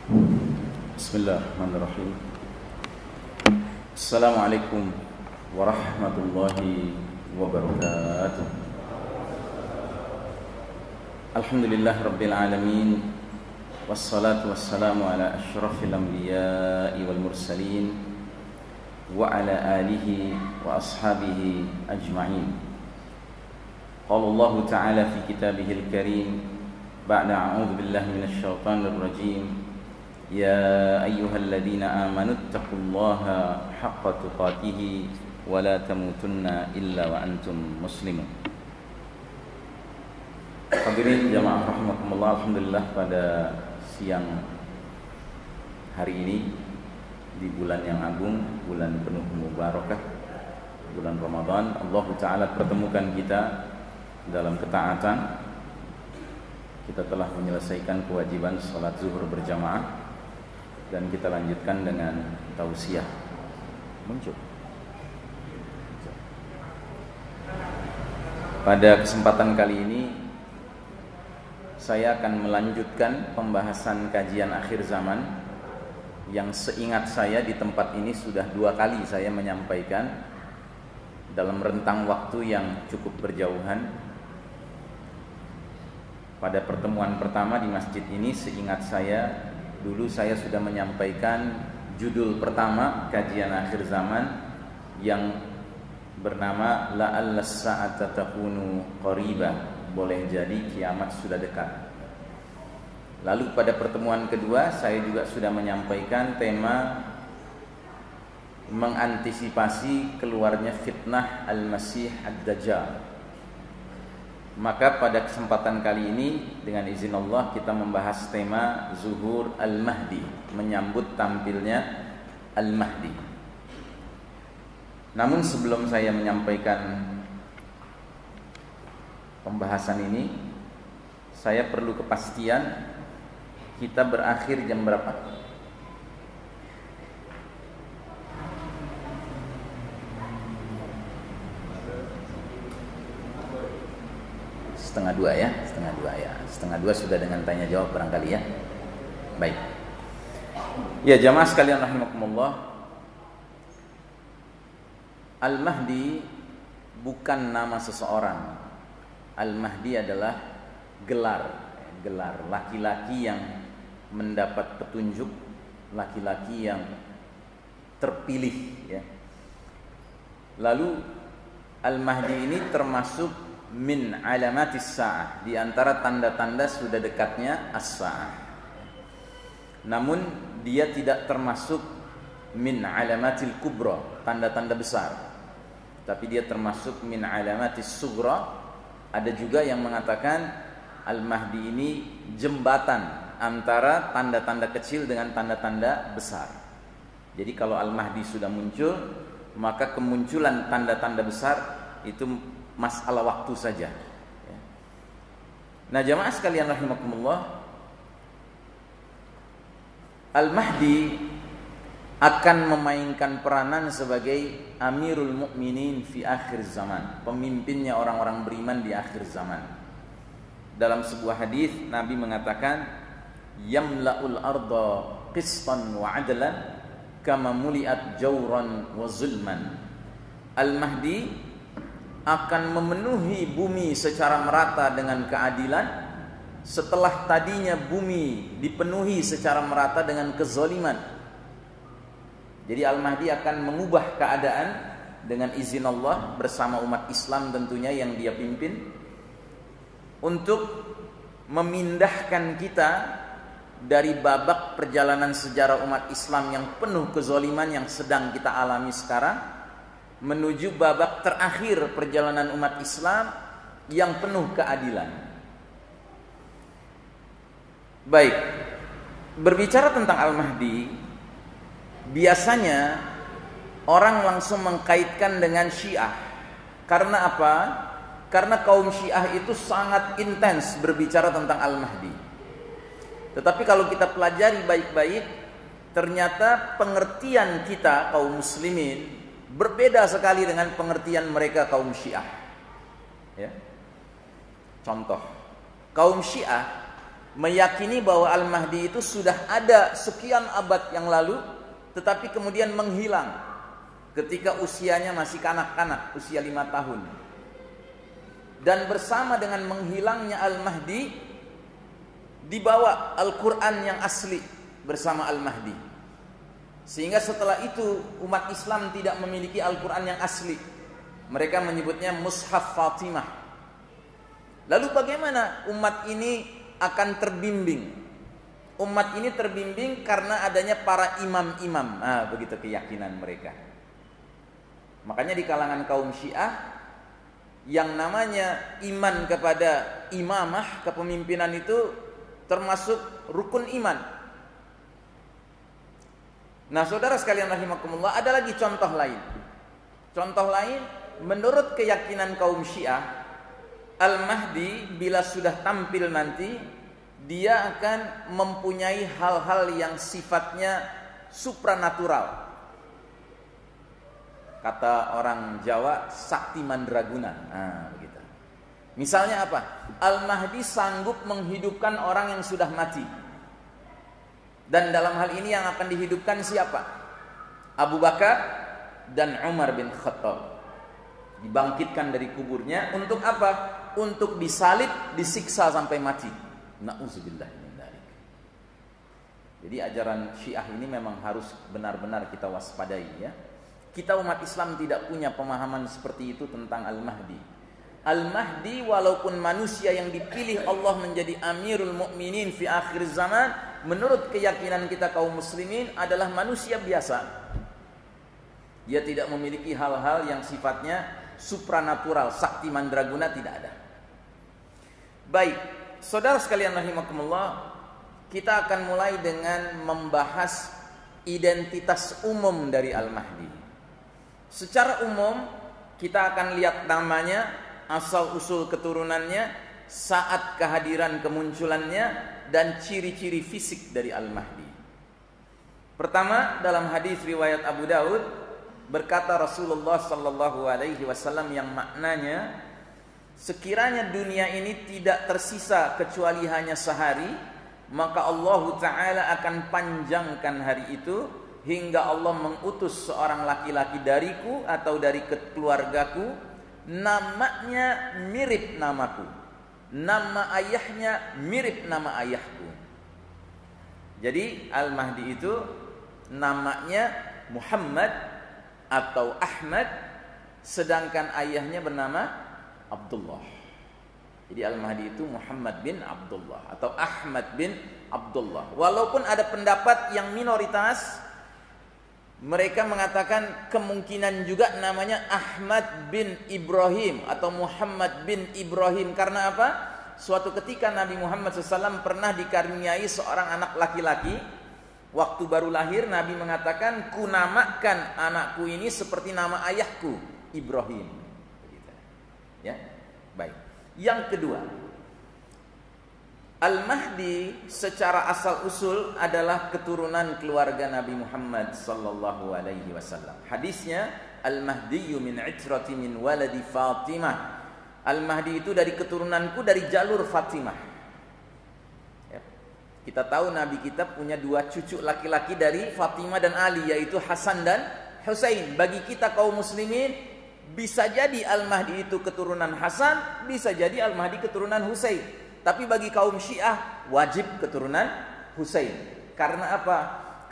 Bismillahirrahmanirrahim. Assalamualaikum warahmatullahi wabarakatuh. Alhamdulillah rabbil alamin. Wassalatu wassalamu ala asyrafil anbiya'i wal mursalin wa ala alihi wa ashabihi ajma'in. Qala Allah ta'ala fi kitabihil karim ba'da a'udzu billahi minasy syaithanir rajim. Ya ayyuhalladzina amanu taqullaha haqqa tuqatih wa la tamutunna illa wa antum muslimun. Hadirin jamaah rahimakumullah, alhamdulillah pada siang hari ini di bulan yang agung, bulan penuh mubarakah, bulan Ramadan, Allah Ta'ala pertemukan kita dalam ketaatan. Kita telah menyelesaikan kewajiban salat zuhur berjamaah dan kita lanjutkan dengan tausiah. Muncul. Pada kesempatan kali ini saya akan melanjutkan pembahasan kajian akhir zaman yang seingat saya di tempat ini sudah 2 kali saya menyampaikan dalam rentang waktu yang cukup berjauhan. Pada pertemuan pertama di masjid ini seingat saya dulu saya sudah menyampaikan judul pertama kajian akhir zaman yang bernama la'alla as-sa'ata takunu qaribah, boleh jadi kiamat sudah dekat. Lalu pada pertemuan kedua saya juga sudah menyampaikan tema mengantisipasi keluarnya fitnah Al-Masih Ad-Dajjal. Maka pada kesempatan kali ini dengan izin Allah kita membahas tema Zuhur Al-Mahdi, menyambut tampilnya Al-Mahdi. Namun sebelum saya menyampaikan pembahasan ini, saya perlu kepastian kita berakhir jam berapa? Setengah dua sudah dengan tanya jawab barangkali ya. Baik. Ya jamaah sekalian rahimakumullah, Al-Mahdi bukan nama seseorang. Al-Mahdi adalah gelar laki-laki yang mendapat petunjuk, laki-laki yang terpilih ya. Lalu Al-Mahdi ini termasuk min alamatis sa'ah, di antara tanda-tanda sudah dekatnya as-sa'ah. Namun dia tidak termasuk min alamatil kubra, tanda-tanda besar. Tapi dia termasuk min alamatis sughra. Ada juga yang mengatakan Al-Mahdi ini jembatan antara tanda-tanda kecil dengan tanda-tanda besar. Jadi kalau Al-Mahdi sudah muncul, maka kemunculan tanda-tanda besar itu masalah waktu saja. Nah jamaah sekalian rahimakumullah, Al-Mahdi akan memainkan peranan sebagai Amirul Mukminin fi akhir zaman, pemimpinnya orang-orang beriman di akhir zaman. Dalam sebuah hadis Nabi mengatakan, yamla'ul arda qistan wa adlan kama muliat jawran wa zulman. Al-Mahdi akan memenuhi bumi secara merata dengan keadilan setelah tadinya bumi dipenuhi secara merata dengan kezaliman. Jadi Al-Mahdi akan mengubah keadaan dengan izin Allah bersama umat Islam tentunya yang dia pimpin, untuk memindahkan kita dari babak perjalanan sejarah umat Islam yang penuh kezaliman yang sedang kita alami sekarang, menuju babak terakhir perjalanan umat Islam yang penuh keadilan. Baik, berbicara tentang Al-Mahdi, biasanya orang langsung mengkaitkan dengan Syiah. Karena apa? Karena kaum Syiah itu sangat intens berbicara tentang Al-Mahdi. Tetapi kalau kita pelajari baik-baik, ternyata pengertian kita kaum muslimin berbeda sekali dengan pengertian mereka kaum Syiah. Ya. Contoh, kaum Syiah meyakini bahwa Al-Mahdi itu sudah ada sekian abad yang lalu, tetapi kemudian menghilang ketika usianya masih kanak-kanak, usia 5 tahun. Dan bersama dengan menghilangnya Al-Mahdi, dibawa Al-Quran yang asli bersama Al-Mahdi. Sehingga setelah itu umat Islam tidak memiliki Al-Quran yang asli. Mereka menyebutnya Mushaf Fatimah. Lalu bagaimana umat ini akan terbimbing? Umat ini terbimbing karena adanya para imam-imam. Begitu keyakinan mereka. Makanya di kalangan kaum Syiah, yang namanya iman kepada imamah, kepemimpinan itu termasuk rukun iman. Nah, saudara sekalian rahimakumullah, ada lagi contoh lain. Contoh lain, menurut keyakinan kaum Syiah, Al-Mahdi bila sudah tampil nanti, dia akan mempunyai hal-hal yang sifatnya supranatural. Kata orang Jawa, sakti mandraguna. Begitu. Misalnya apa? Al-Mahdi sanggup menghidupkan orang yang sudah mati. Dan dalam hal ini yang akan dihidupkan siapa? Abu Bakar dan Umar bin Khattab. Dibangkitkan dari kuburnya untuk apa? Untuk disalib, disiksa sampai mati. Na'udzubillah min dzalik. Jadi ajaran Syiah ini memang harus benar-benar kita waspadai, ya. Kita umat Islam tidak punya pemahaman seperti itu tentang Al-Mahdi. Al-Mahdi walaupun manusia yang dipilih Allah menjadi Amirul Mukminin fi akhir zaman, menurut keyakinan kita kaum muslimin adalah manusia biasa. Dia tidak memiliki hal-hal yang sifatnya supranatural, sakti mandraguna, tidak ada. Baik, saudara sekalian rahimakumullah, kita akan mulai dengan membahas identitas umum dari Al-Mahdi. Secara umum kita akan lihat namanya, asal-usul keturunannya, saat kehadiran kemunculannya, dan ciri-ciri fisik dari Al-Mahdi. Pertama, dalam hadis riwayat Abu Daud, berkata Rasulullah sallallahu alaihi wasallam yang maknanya, sekiranya dunia ini tidak tersisa kecuali hanya sehari, maka Allah Ta'ala akan panjangkan hari itu hingga Allah mengutus seorang laki-laki dariku atau dari keluargaku, namanya mirip namaku, nama ayahnya mirip nama ayahku. Jadi Al-Mahdi itu namanya Muhammad atau Ahmad, sedangkan ayahnya bernama Abdullah. Jadi Al-Mahdi itu Muhammad bin Abdullah atau Ahmad bin Abdullah. Walaupun ada pendapat yang minoritas, mereka mengatakan kemungkinan juga namanya Ahmad bin Ibrahim atau Muhammad bin Ibrahim. Karena apa? Suatu ketika Nabi Muhammad SAW pernah dikaruniai seorang anak laki-laki. Waktu baru lahir, Nabi mengatakan, ku namakan anakku ini seperti nama ayahku, Ibrahim. Ya, baik. Yang kedua, Al-Mahdi secara asal-usul adalah keturunan keluarga Nabi Muhammad sallallahu alaihi wasallam. Hadisnya, Al-Mahdiyu min itrati min waladi Fatimah. Al-Mahdi itu dari keturunanku, dari jalur Fatimah. Ya. Kita tahu Nabi kita punya 2 cucu laki-laki dari Fatimah dan Ali, yaitu Hasan dan Husain. Bagi kita kaum muslimin, bisa jadi Al-Mahdi itu keturunan Hasan, bisa jadi Al-Mahdi keturunan Husain. Tapi bagi kaum Syiah wajib keturunan Husain. Karena apa?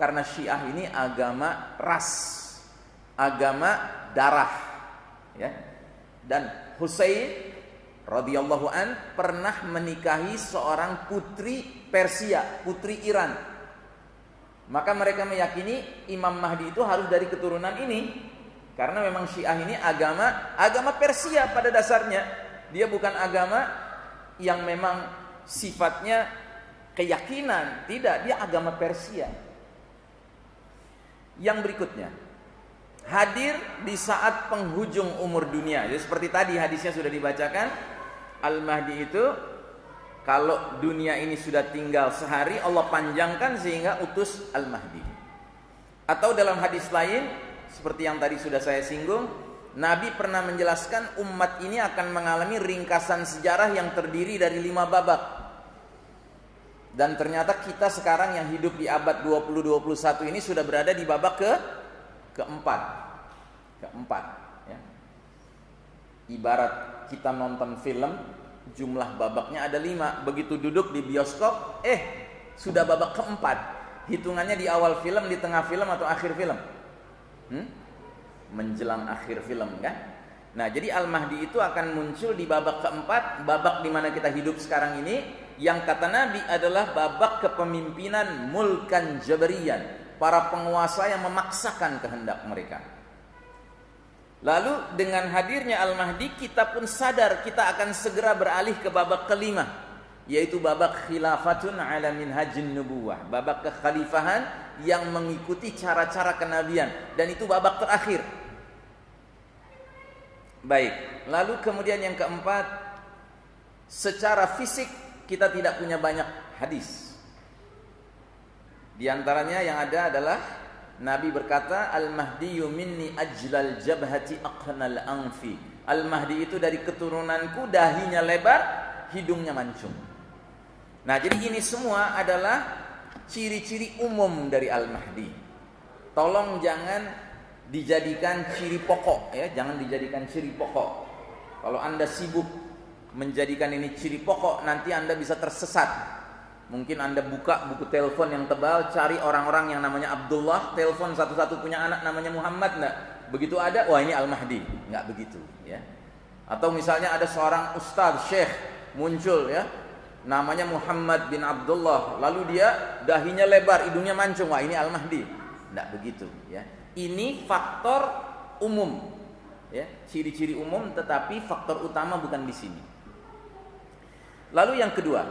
Karena Syiah ini agama ras, agama darah, ya. Dan Husain radhiyallahu an pernah menikahi seorang putri Persia, putri Iran. Maka mereka meyakini Imam Mahdi itu harus dari keturunan ini. Karena memang Syiah ini agama Persia pada dasarnya. Dia bukan agama yang memang sifatnya keyakinan, tidak, dia agama Persia. Yang berikutnya, hadir di saat penghujung umur dunia. Jadi seperti tadi hadisnya sudah dibacakan, Al-Mahdi itu kalau dunia ini sudah tinggal sehari, Allah panjangkan sehingga utus Al-Mahdi. Atau dalam hadis lain, seperti yang tadi sudah saya singgung, Nabi pernah menjelaskan umat ini akan mengalami ringkasan sejarah yang terdiri dari 5 babak. Dan ternyata kita sekarang yang hidup di abad 20-21 ini sudah berada di babak keempat. Ya. Ibarat kita nonton film, jumlah babaknya ada 5. Begitu duduk di bioskop, sudah babak keempat. Hitungannya di awal film, di tengah film, atau akhir film? Menjelang akhir film kan? Nah, jadi Al-Mahdi itu akan muncul di babak keempat, babak di mana kita hidup sekarang ini, yang kata Nabi adalah babak kepemimpinan mulkan jabariyan, para penguasa yang memaksakan kehendak mereka. Lalu dengan hadirnya Al-Mahdi, kita pun sadar kita akan segera beralih ke babak kelima, yaitu babak khilafatun ala minhajin nubuwah, babak kekhalifahan yang mengikuti cara-cara kenabian, dan itu babak terakhir. Baik, lalu kemudian yang keempat, secara fisik kita tidak punya banyak hadis. Di antaranya yang ada adalah Nabi berkata, Al-Mahdiyu minni ajlal jabhati aqnal anfi. Al-Mahdi itu dari keturunanku, dahinya lebar, hidungnya mancung. Nah, jadi ini semua adalah ciri-ciri umum dari Al-Mahdi. Tolong jangan dijadikan ciri pokok, ya, jangan dijadikan ciri pokok. Kalau Anda sibuk menjadikan ini ciri pokok, nanti Anda bisa tersesat. Mungkin Anda buka buku telepon yang tebal, cari orang-orang yang namanya Abdullah, telepon satu-satu punya anak namanya Muhammad, enggak. Begitu ada, wah ini Al-Mahdi. Enggak begitu, ya. Atau misalnya ada seorang ustaz, syekh muncul, ya, namanya Muhammad bin Abdullah, lalu dia dahinya lebar, hidungnya mancung, wah ini Al-Mahdi. Enggak begitu, ya. Ini faktor umum, ya, ciri-ciri umum, tetapi faktor utama bukan di sini. Lalu yang kedua,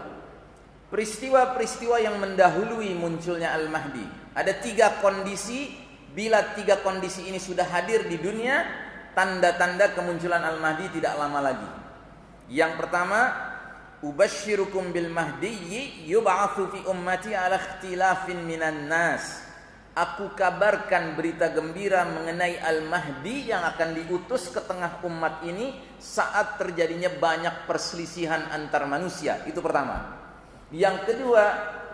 peristiwa-peristiwa yang mendahului munculnya Al-Mahdi. Ada 3 kondisi. Bila 3 kondisi ini sudah hadir di dunia, tanda-tanda kemunculan Al-Mahdi tidak lama lagi. Yang pertama, ubasyirukum bil mahdiyyi yub'atsu fi ummati ala ikhtilafin minan nas. Aku kabarkan berita gembira mengenai Al-Mahdi yang akan diutus ke tengah umat ini saat terjadinya banyak perselisihan antar manusia. Itu pertama. Yang kedua,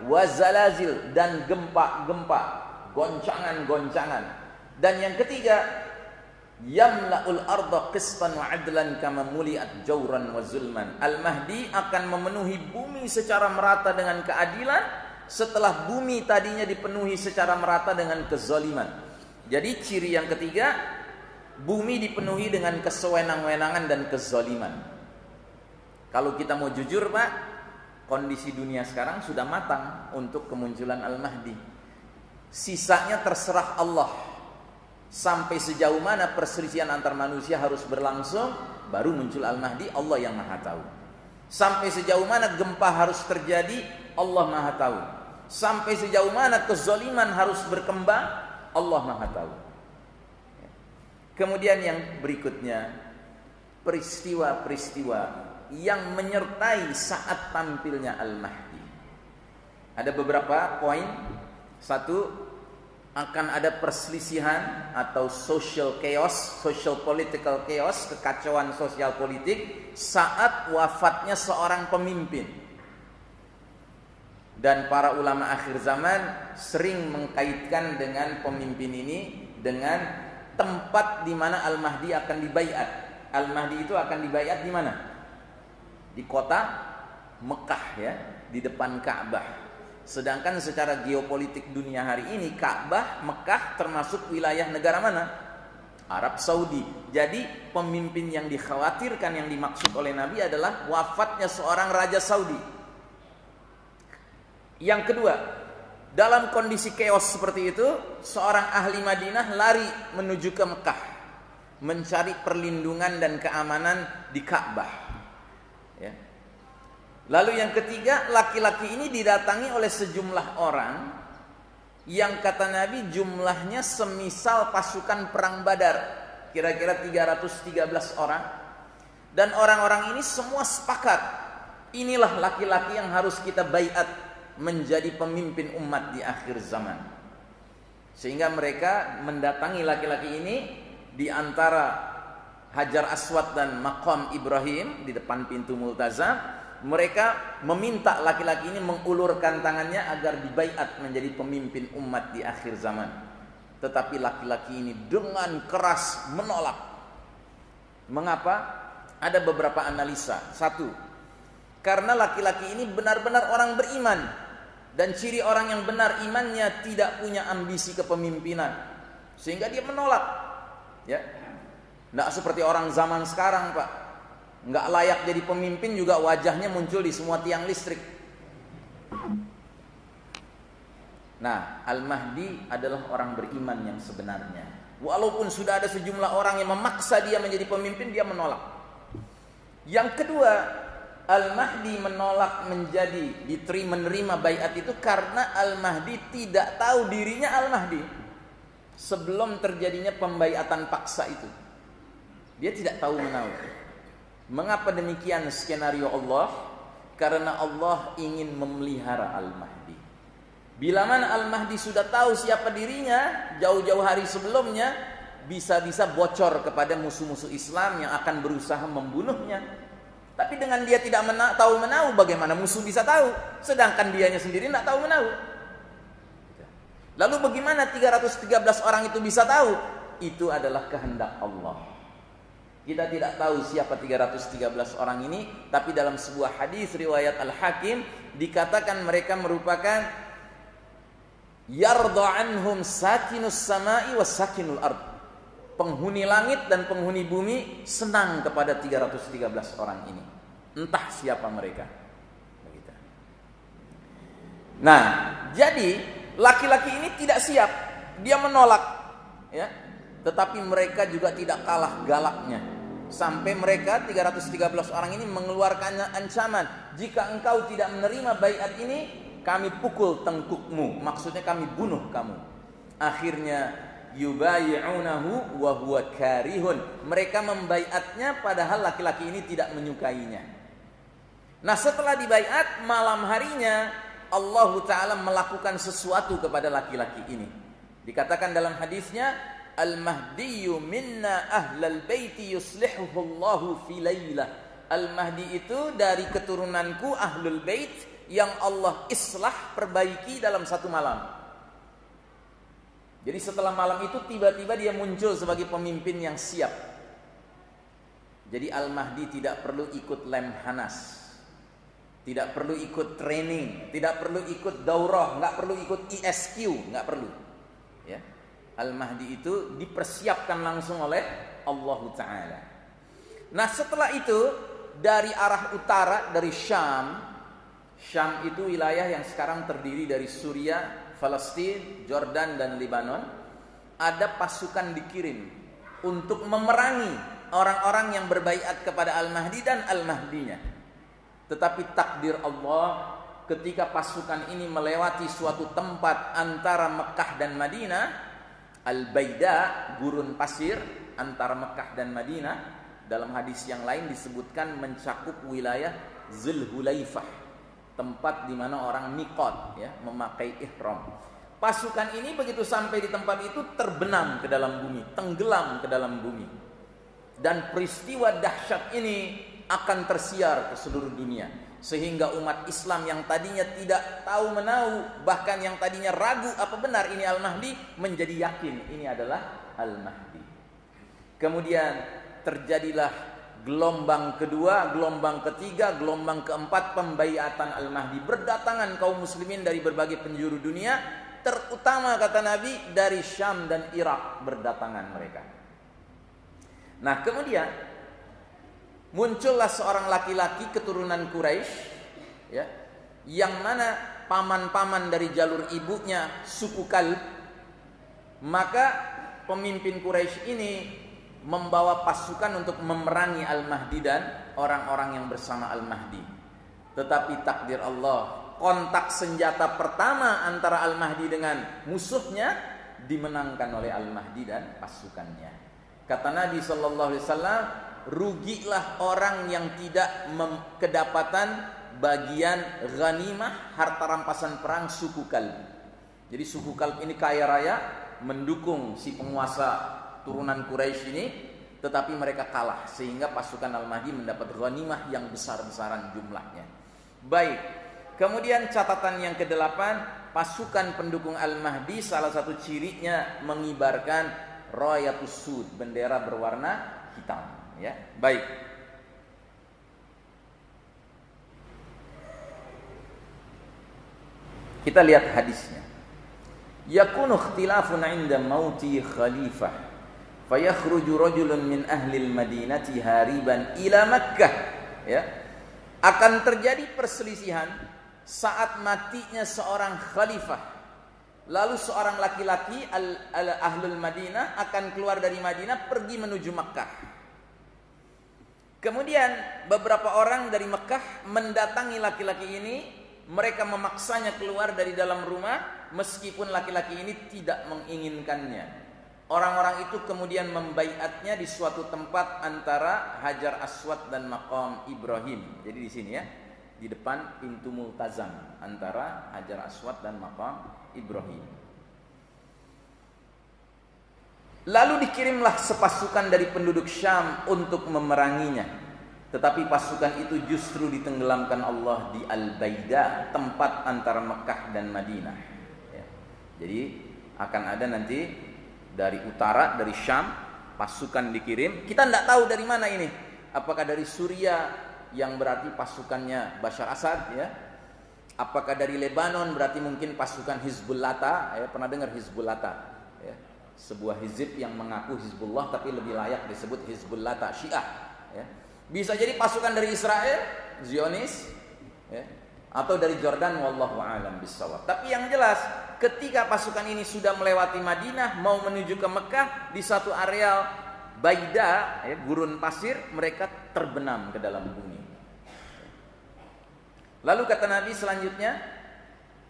wazalazil, dan gempa-gempa, goncangan-goncangan. Dan yang ketiga, yamla'ul arda qistan wa adlan kama muliat jawran wa zulman. Al-Mahdi akan memenuhi bumi secara merata dengan keadilan, setelah bumi tadinya dipenuhi secara merata dengan kezaliman. Jadi ciri yang ketiga, bumi dipenuhi dengan kesewenang-wenangan dan kezaliman. Kalau kita mau jujur, Pak, kondisi dunia sekarang sudah matang untuk kemunculan Al-Mahdi. Sisanya terserah Allah. Sampai sejauh mana perselisihan antar manusia harus berlangsung, baru muncul Al-Mahdi, Allah yang Maha tahu. Sampai sejauh mana gempa harus terjadi, Allah Maha tahu. Sampai sejauh mana kezaliman harus berkembang, Allah Maha tahu. Kemudian yang berikutnya, peristiwa-peristiwa yang menyertai saat tampilnya Al-Mahdi. Ada beberapa poin. Satu, akan ada perselisihan atau social chaos, social political chaos, kekacauan sosial politik saat wafatnya seorang pemimpin. Dan para ulama akhir zaman sering mengkaitkan dengan pemimpin ini dengan tempat di mana Al-Mahdi akan dibaiat. Al-Mahdi itu akan dibaiat di mana? Di kota Mekah, ya, di depan Ka'bah. Sedangkan secara geopolitik dunia hari ini, Ka'bah, Mekah termasuk wilayah negara mana? Arab Saudi. Jadi pemimpin yang dikhawatirkan, yang dimaksud oleh Nabi adalah wafatnya seorang raja Saudi. Yang kedua, dalam kondisi chaos seperti itu, seorang ahli Madinah lari menuju ke Mekah, mencari perlindungan dan keamanan di Ka'bah, ya. Lalu yang ketiga, laki-laki ini didatangi oleh sejumlah orang yang kata Nabi jumlahnya semisal pasukan perang Badar, kira-kira 313 orang. Dan orang-orang ini semua sepakat, inilah laki-laki yang harus kita baiat menjadi pemimpin umat di akhir zaman. Sehingga mereka mendatangi laki-laki ini di antara Hajar Aswad dan Maqam Ibrahim di depan pintu Multazam. mereka meminta laki-laki ini mengulurkan tangannya agar dibaiat menjadi pemimpin umat di akhir zaman. Tetapi laki-laki ini dengan keras menolak. Mengapa? Ada beberapa analisa. Satu, karena laki-laki ini benar-benar orang beriman, dan ciri orang yang benar imannya tidak punya ambisi kepemimpinan, sehingga dia menolak. Ya, nggak seperti orang zaman sekarang, Pak. Nggak layak jadi pemimpin juga wajahnya muncul di semua tiang listrik. Nah, Al-Mahdi adalah orang beriman yang sebenarnya. Walaupun sudah ada sejumlah orang yang memaksa dia menjadi pemimpin, dia menolak. Yang kedua, Al-Mahdi menolak menerima baiat itu karena Al-Mahdi tidak tahu dirinya Al-Mahdi sebelum terjadinya pembaiatan paksa itu. Dia tidak tahu menahu. Mengapa demikian skenario Allah? Karena Allah ingin memelihara Al-Mahdi. Bila mana Al-Mahdi sudah tahu siapa dirinya, jauh-jauh hari sebelumnya, bisa-bisa bocor kepada musuh-musuh Islam yang akan berusaha membunuhnya. Tapi dengan dia tidak tahu menahu, bagaimana musuh bisa tahu? Sedangkan dianya sendiri tidak tahu menahu. Lalu bagaimana 313 orang itu bisa tahu? Itu adalah kehendak Allah. Kita tidak tahu siapa 313 orang ini, tapi dalam sebuah hadis riwayat Al-Hakim dikatakan mereka merupakan yarda anhum sakinus samai was sakinul ard. Penghuni langit dan penghuni bumi senang kepada 313 orang ini. Entah siapa mereka. Begitu. Nah, jadi laki-laki ini tidak siap. Dia menolak, ya. Tetapi mereka juga tidak kalah galaknya. Sampai mereka 313 orang ini mengeluarkan ancaman, jika engkau tidak menerima baiat ini, kami pukul tengkukmu. Maksudnya kami bunuh kamu. Akhirnya yubayi'unahu wa huwa karihun. Mereka membaiatnya padahal laki-laki ini tidak menyukainya. Nah, setelah dibaiat, malam harinya Allah Ta'ala melakukan sesuatu kepada laki-laki ini. Dikatakan dalam hadisnya, Al-Mahdiyu minna ahlal baiti yuslihuhu Allahu fi laylah. Al-Mahdi itu dari keturunanku ahlul bait yang Allah islah, perbaiki dalam satu malam. Jadi setelah malam itu tiba-tiba dia muncul sebagai pemimpin yang siap. Jadi Al-Mahdi tidak perlu ikut lemhanas, tidak perlu ikut training, tidak perlu ikut daurah, nggak perlu ikut ISQ, nggak perlu. Ya. Al-Mahdi itu dipersiapkan langsung oleh Allah Ta'ala. Nah, setelah itu dari arah utara, dari Syam itu wilayah yang sekarang terdiri dari Suriah, Palestina, Jordan dan Lebanon. Ada pasukan dikirim untuk memerangi orang-orang yang berbaiat kepada Al-Mahdi dan Al-Mahdinya. Tetapi takdir Allah, ketika pasukan ini melewati suatu tempat antara Mekah dan Madinah, Al-Baida, gurun pasir antara Mekah dan Madinah, dalam hadis yang lain disebutkan mencakup wilayah Zulhulaifah, tempat di mana orang miqat, ya, memakai ihram. Pasukan ini begitu sampai di tempat itu terbenam ke dalam bumi, tenggelam ke dalam bumi. Dan peristiwa dahsyat ini akan tersiar ke seluruh dunia, sehingga umat Islam yang tadinya tidak tahu menahu, bahkan yang tadinya ragu apa benar ini Al-Mahdi, menjadi yakin ini adalah Al-Mahdi. Kemudian terjadilah gelombang kedua, gelombang ketiga, gelombang keempat pembaiatan Al-Mahdi. Berdatangan kaum muslimin dari berbagai penjuru dunia, terutama kata Nabi dari Syam dan Irak berdatangan mereka. Nah, kemudian muncullah seorang laki-laki keturunan Quraisy, ya, yang mana paman-paman dari jalur ibunya suku Kalb. Maka pemimpin Quraisy ini membawa pasukan untuk memerangi Al-Mahdi dan orang-orang yang bersama Al-Mahdi. Tetapi takdir Allah, kontak senjata pertama antara Al-Mahdi dengan musuhnya dimenangkan oleh Al-Mahdi dan pasukannya. Kata Nabi SAW, rugilah orang yang tidak kedapatan bagian ghanimah, harta rampasan perang suku Kalb. Jadi suku Kalb ini kaya raya, mendukung si penguasa turunan Quraisy ini, tetapi mereka kalah sehingga pasukan Al-Mahdi mendapat ghanimah yang besar-besaran jumlahnya. Baik. Kemudian catatan yang ke-8, pasukan pendukung Al-Mahdi salah satu cirinya mengibarkan rayatus sud, bendera berwarna hitam, ya. Baik. Kita lihat hadisnya. Yakunu ikhtilafun 'inda mauti khalifah fayakhruju rajulun min ahli al-madinati hariban ila Makkah, ya. Akan terjadi perselisihan saat matinya seorang khalifah. Lalu seorang laki-laki ahlul Madinah akan keluar dari Madinah pergi menuju Makkah. Kemudian beberapa orang dari Makkah mendatangi laki-laki ini. Mereka memaksanya keluar dari dalam rumah meskipun laki-laki ini tidak menginginkannya. Orang-orang itu kemudian membaiatnya di suatu tempat antara Hajar Aswad dan Maqam Ibrahim. Jadi di sini, ya, di depan pintu Multazam antara Hajar Aswad dan Maqam Ibrahim. Lalu dikirimlah sepasukan dari penduduk Syam untuk memeranginya. Tetapi pasukan itu justru ditenggelamkan Allah di Al-Baida, tempat antara Mekah dan Madinah, ya. Jadi akan ada nanti dari utara, dari Syam, pasukan dikirim. Kita tidak tahu dari mana ini. Apakah dari Suriah yang berarti pasukannya Bashar Assad, ya? Apakah dari Lebanon berarti mungkin pasukan Hizbullah, ya? Pernah dengar Hizbullah, ya? Sebuah hizib yang mengaku Hizbullah tapi lebih layak disebut Hizbullah Syiah, ya. Bisa jadi pasukan dari Israel, Zionis, ya, atau dari Jordan, wallahu a'lam bissawab. Tapi yang jelas, ketika pasukan ini sudah melewati Madinah mau menuju ke Mekah, di satu areal Baida, ya, gurun pasir, mereka terbenam ke dalam bumi. Lalu kata Nabi selanjutnya,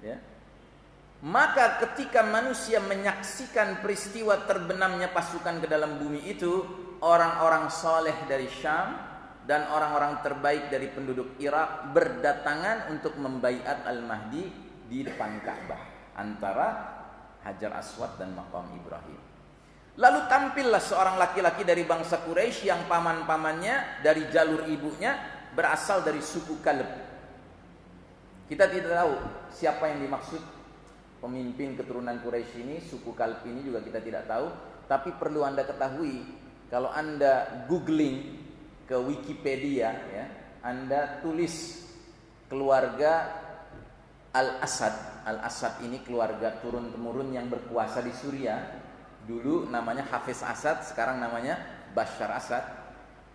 ya, maka ketika manusia menyaksikan peristiwa terbenamnya pasukan ke dalam bumi itu, orang-orang soleh dari Syam dan orang-orang terbaik dari penduduk Irak berdatangan untuk membaiat Al-Mahdi di depan Ka'bah antara Hajar Aswad dan Maqam Ibrahim. Lalu tampillah seorang laki-laki dari bangsa Quraisy yang paman-pamannya dari jalur ibunya berasal dari suku Kalb. Kita tidak tahu siapa yang dimaksud pemimpin keturunan Quraisy ini, suku Kalb ini juga kita tidak tahu. Tapi perlu Anda ketahui, kalau Anda googling ke Wikipedia, ya, Anda tulis keluarga Al-Asad. Al-Asad ini keluarga turun-temurun yang berkuasa di Suriah. Dulu namanya Hafiz Asad, sekarang namanya Bashar Asad.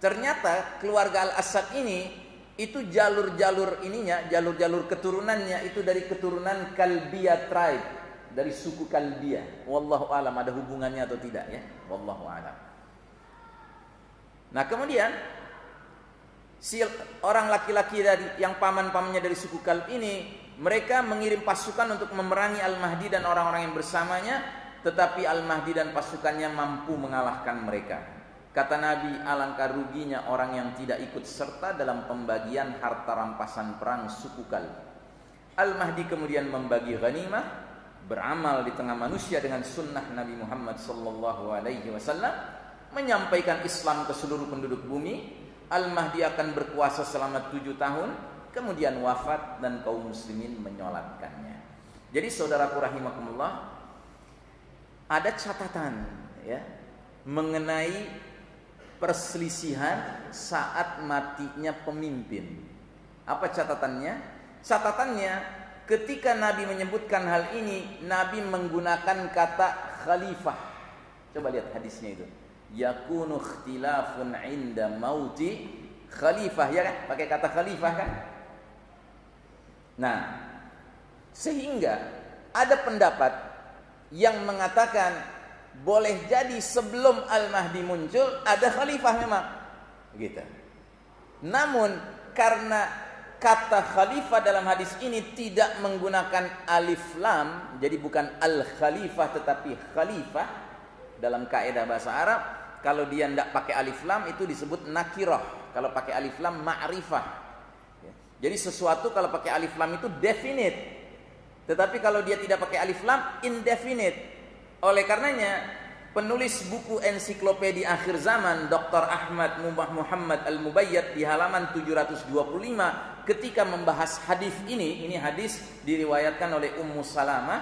Ternyata keluarga Al-Asad ini itu jalur-jalur ininya, jalur-jalur keturunannya itu dari keturunan Kalbiyah tribe, dari suku Kalbiyah. Wallahu alam, ada hubungannya atau tidak, ya? Wallahu alam. Nah, kemudian si orang laki-laki dari yang paman-pamannya dari suku Kalb ini, mereka mengirim pasukan untuk memerangi Al-Mahdi dan orang-orang yang bersamanya, tetapi Al-Mahdi dan pasukannya mampu mengalahkan mereka. Kata Nabi, alangkah ruginya orang yang tidak ikut serta dalam pembagian harta rampasan perang suku Kalb. Al-Mahdi kemudian membagi ghanimah, beramal di tengah manusia dengan sunnah Nabi Muhammad SAW, menyampaikan Islam ke seluruh penduduk bumi. Al-Mahdi akan berkuasa selama 7 tahun, kemudian wafat dan kaum muslimin menyolatkannya. Jadi saudaraku rahimakumullah, ada catatan, ya, mengenai perselisihan saat matinya pemimpin. Apa catatannya? Catatannya, ketika Nabi menyebutkan hal ini, Nabi menggunakan kata khalifah. Coba lihat hadisnya itu. Yakunu ikhtilafun 'inda mauti khalifah, ya kan? Pakai kata khalifah kan? Nah, sehingga ada pendapat yang mengatakan boleh jadi sebelum Al-Mahdi muncul ada khalifah memang, gitu. Namun karena kata khalifah dalam hadis ini tidak menggunakan alif lam, jadi bukan al-khalifah tetapi khalifah. Dalam kaidah bahasa Arab, kalau dia tidak pakai alif lam itu disebut nakirah. Kalau pakai alif lam ma'rifah. Jadi sesuatu kalau pakai alif lam itu definite. Tetapi kalau dia tidak pakai alif lam indefinite. Oleh karenanya penulis buku ensiklopedia akhir zaman Dr. Ahmad Muhammad Al-Mubayyad di halaman 725 ketika membahas hadis ini hadis diriwayatkan oleh Ummu Salamah,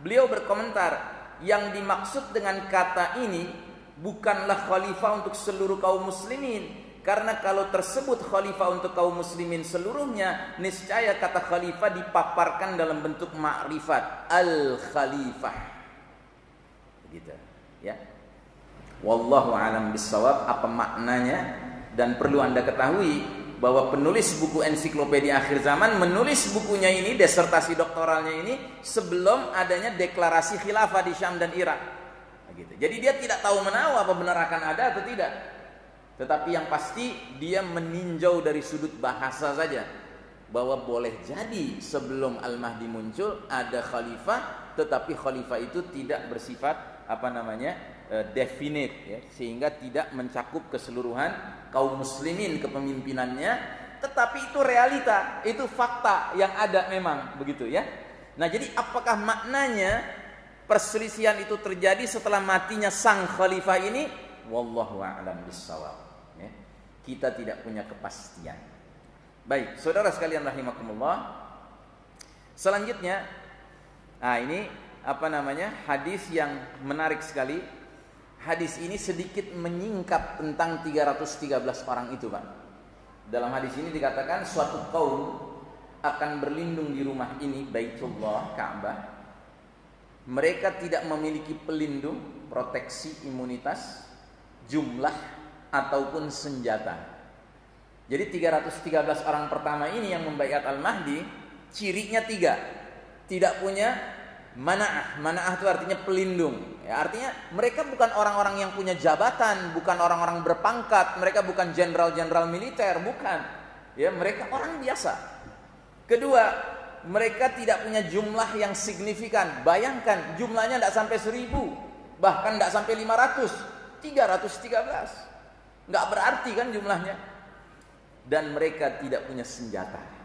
beliau berkomentar, yang dimaksud dengan kata ini bukanlah khalifah untuk seluruh kaum muslimin, karena kalau tersebut khalifah untuk kaum muslimin seluruhnya, niscaya kata khalifah dipaparkan dalam bentuk ma'rifat, al-khalifah. Begitu, ya. Wallahu a'lam bissawab apa maknanya, dan perlu Anda ketahui bahwa penulis buku ensiklopedia akhir zaman menulis bukunya ini, disertasi doktoralnya ini sebelum adanya deklarasi khilafah di Syam dan Irak. Begitu. Jadi dia tidak tahu menahu apa benar akan ada atau tidak. Tetapi yang pasti dia meninjau dari sudut bahasa saja bahwa boleh jadi sebelum Al-Mahdi muncul ada khalifah, tetapi khalifah itu tidak bersifat definite, ya, sehingga tidak mencakup keseluruhan kaum muslimin kepemimpinannya, tetapi itu realita, itu fakta yang ada memang begitu, ya. Nah, jadi apakah maknanya perselisihan itu terjadi setelah matinya sang khalifah ini? Wallahu a'lam bissawab. Kita tidak punya kepastian. Baik, saudara sekalian rahimakumullah. Selanjutnya, ini hadis yang menarik sekali. Hadis ini sedikit menyingkap tentang 313 orang itu, Pak. Dalam hadis ini dikatakan suatu kaum akan berlindung di rumah ini, Baitullah, Ka'bah. Mereka tidak memiliki pelindung, proteksi, imunitas, jumlah ataupun senjata. Jadi 313 orang pertama ini yang membaiat Al-Mahdi, cirinya 3. Tidak punya mana'ah. Mana'ah itu artinya pelindung. Ya, artinya mereka bukan orang-orang yang punya jabatan, bukan orang-orang berpangkat, mereka bukan jenderal-jenderal militer, bukan. Ya, mereka orang biasa. Kedua, mereka tidak punya jumlah yang signifikan. Bayangkan, jumlahnya tidak sampai 1000, bahkan tidak sampai 500. 313. Nggak berarti kan jumlahnya. Dan mereka tidak punya senjata.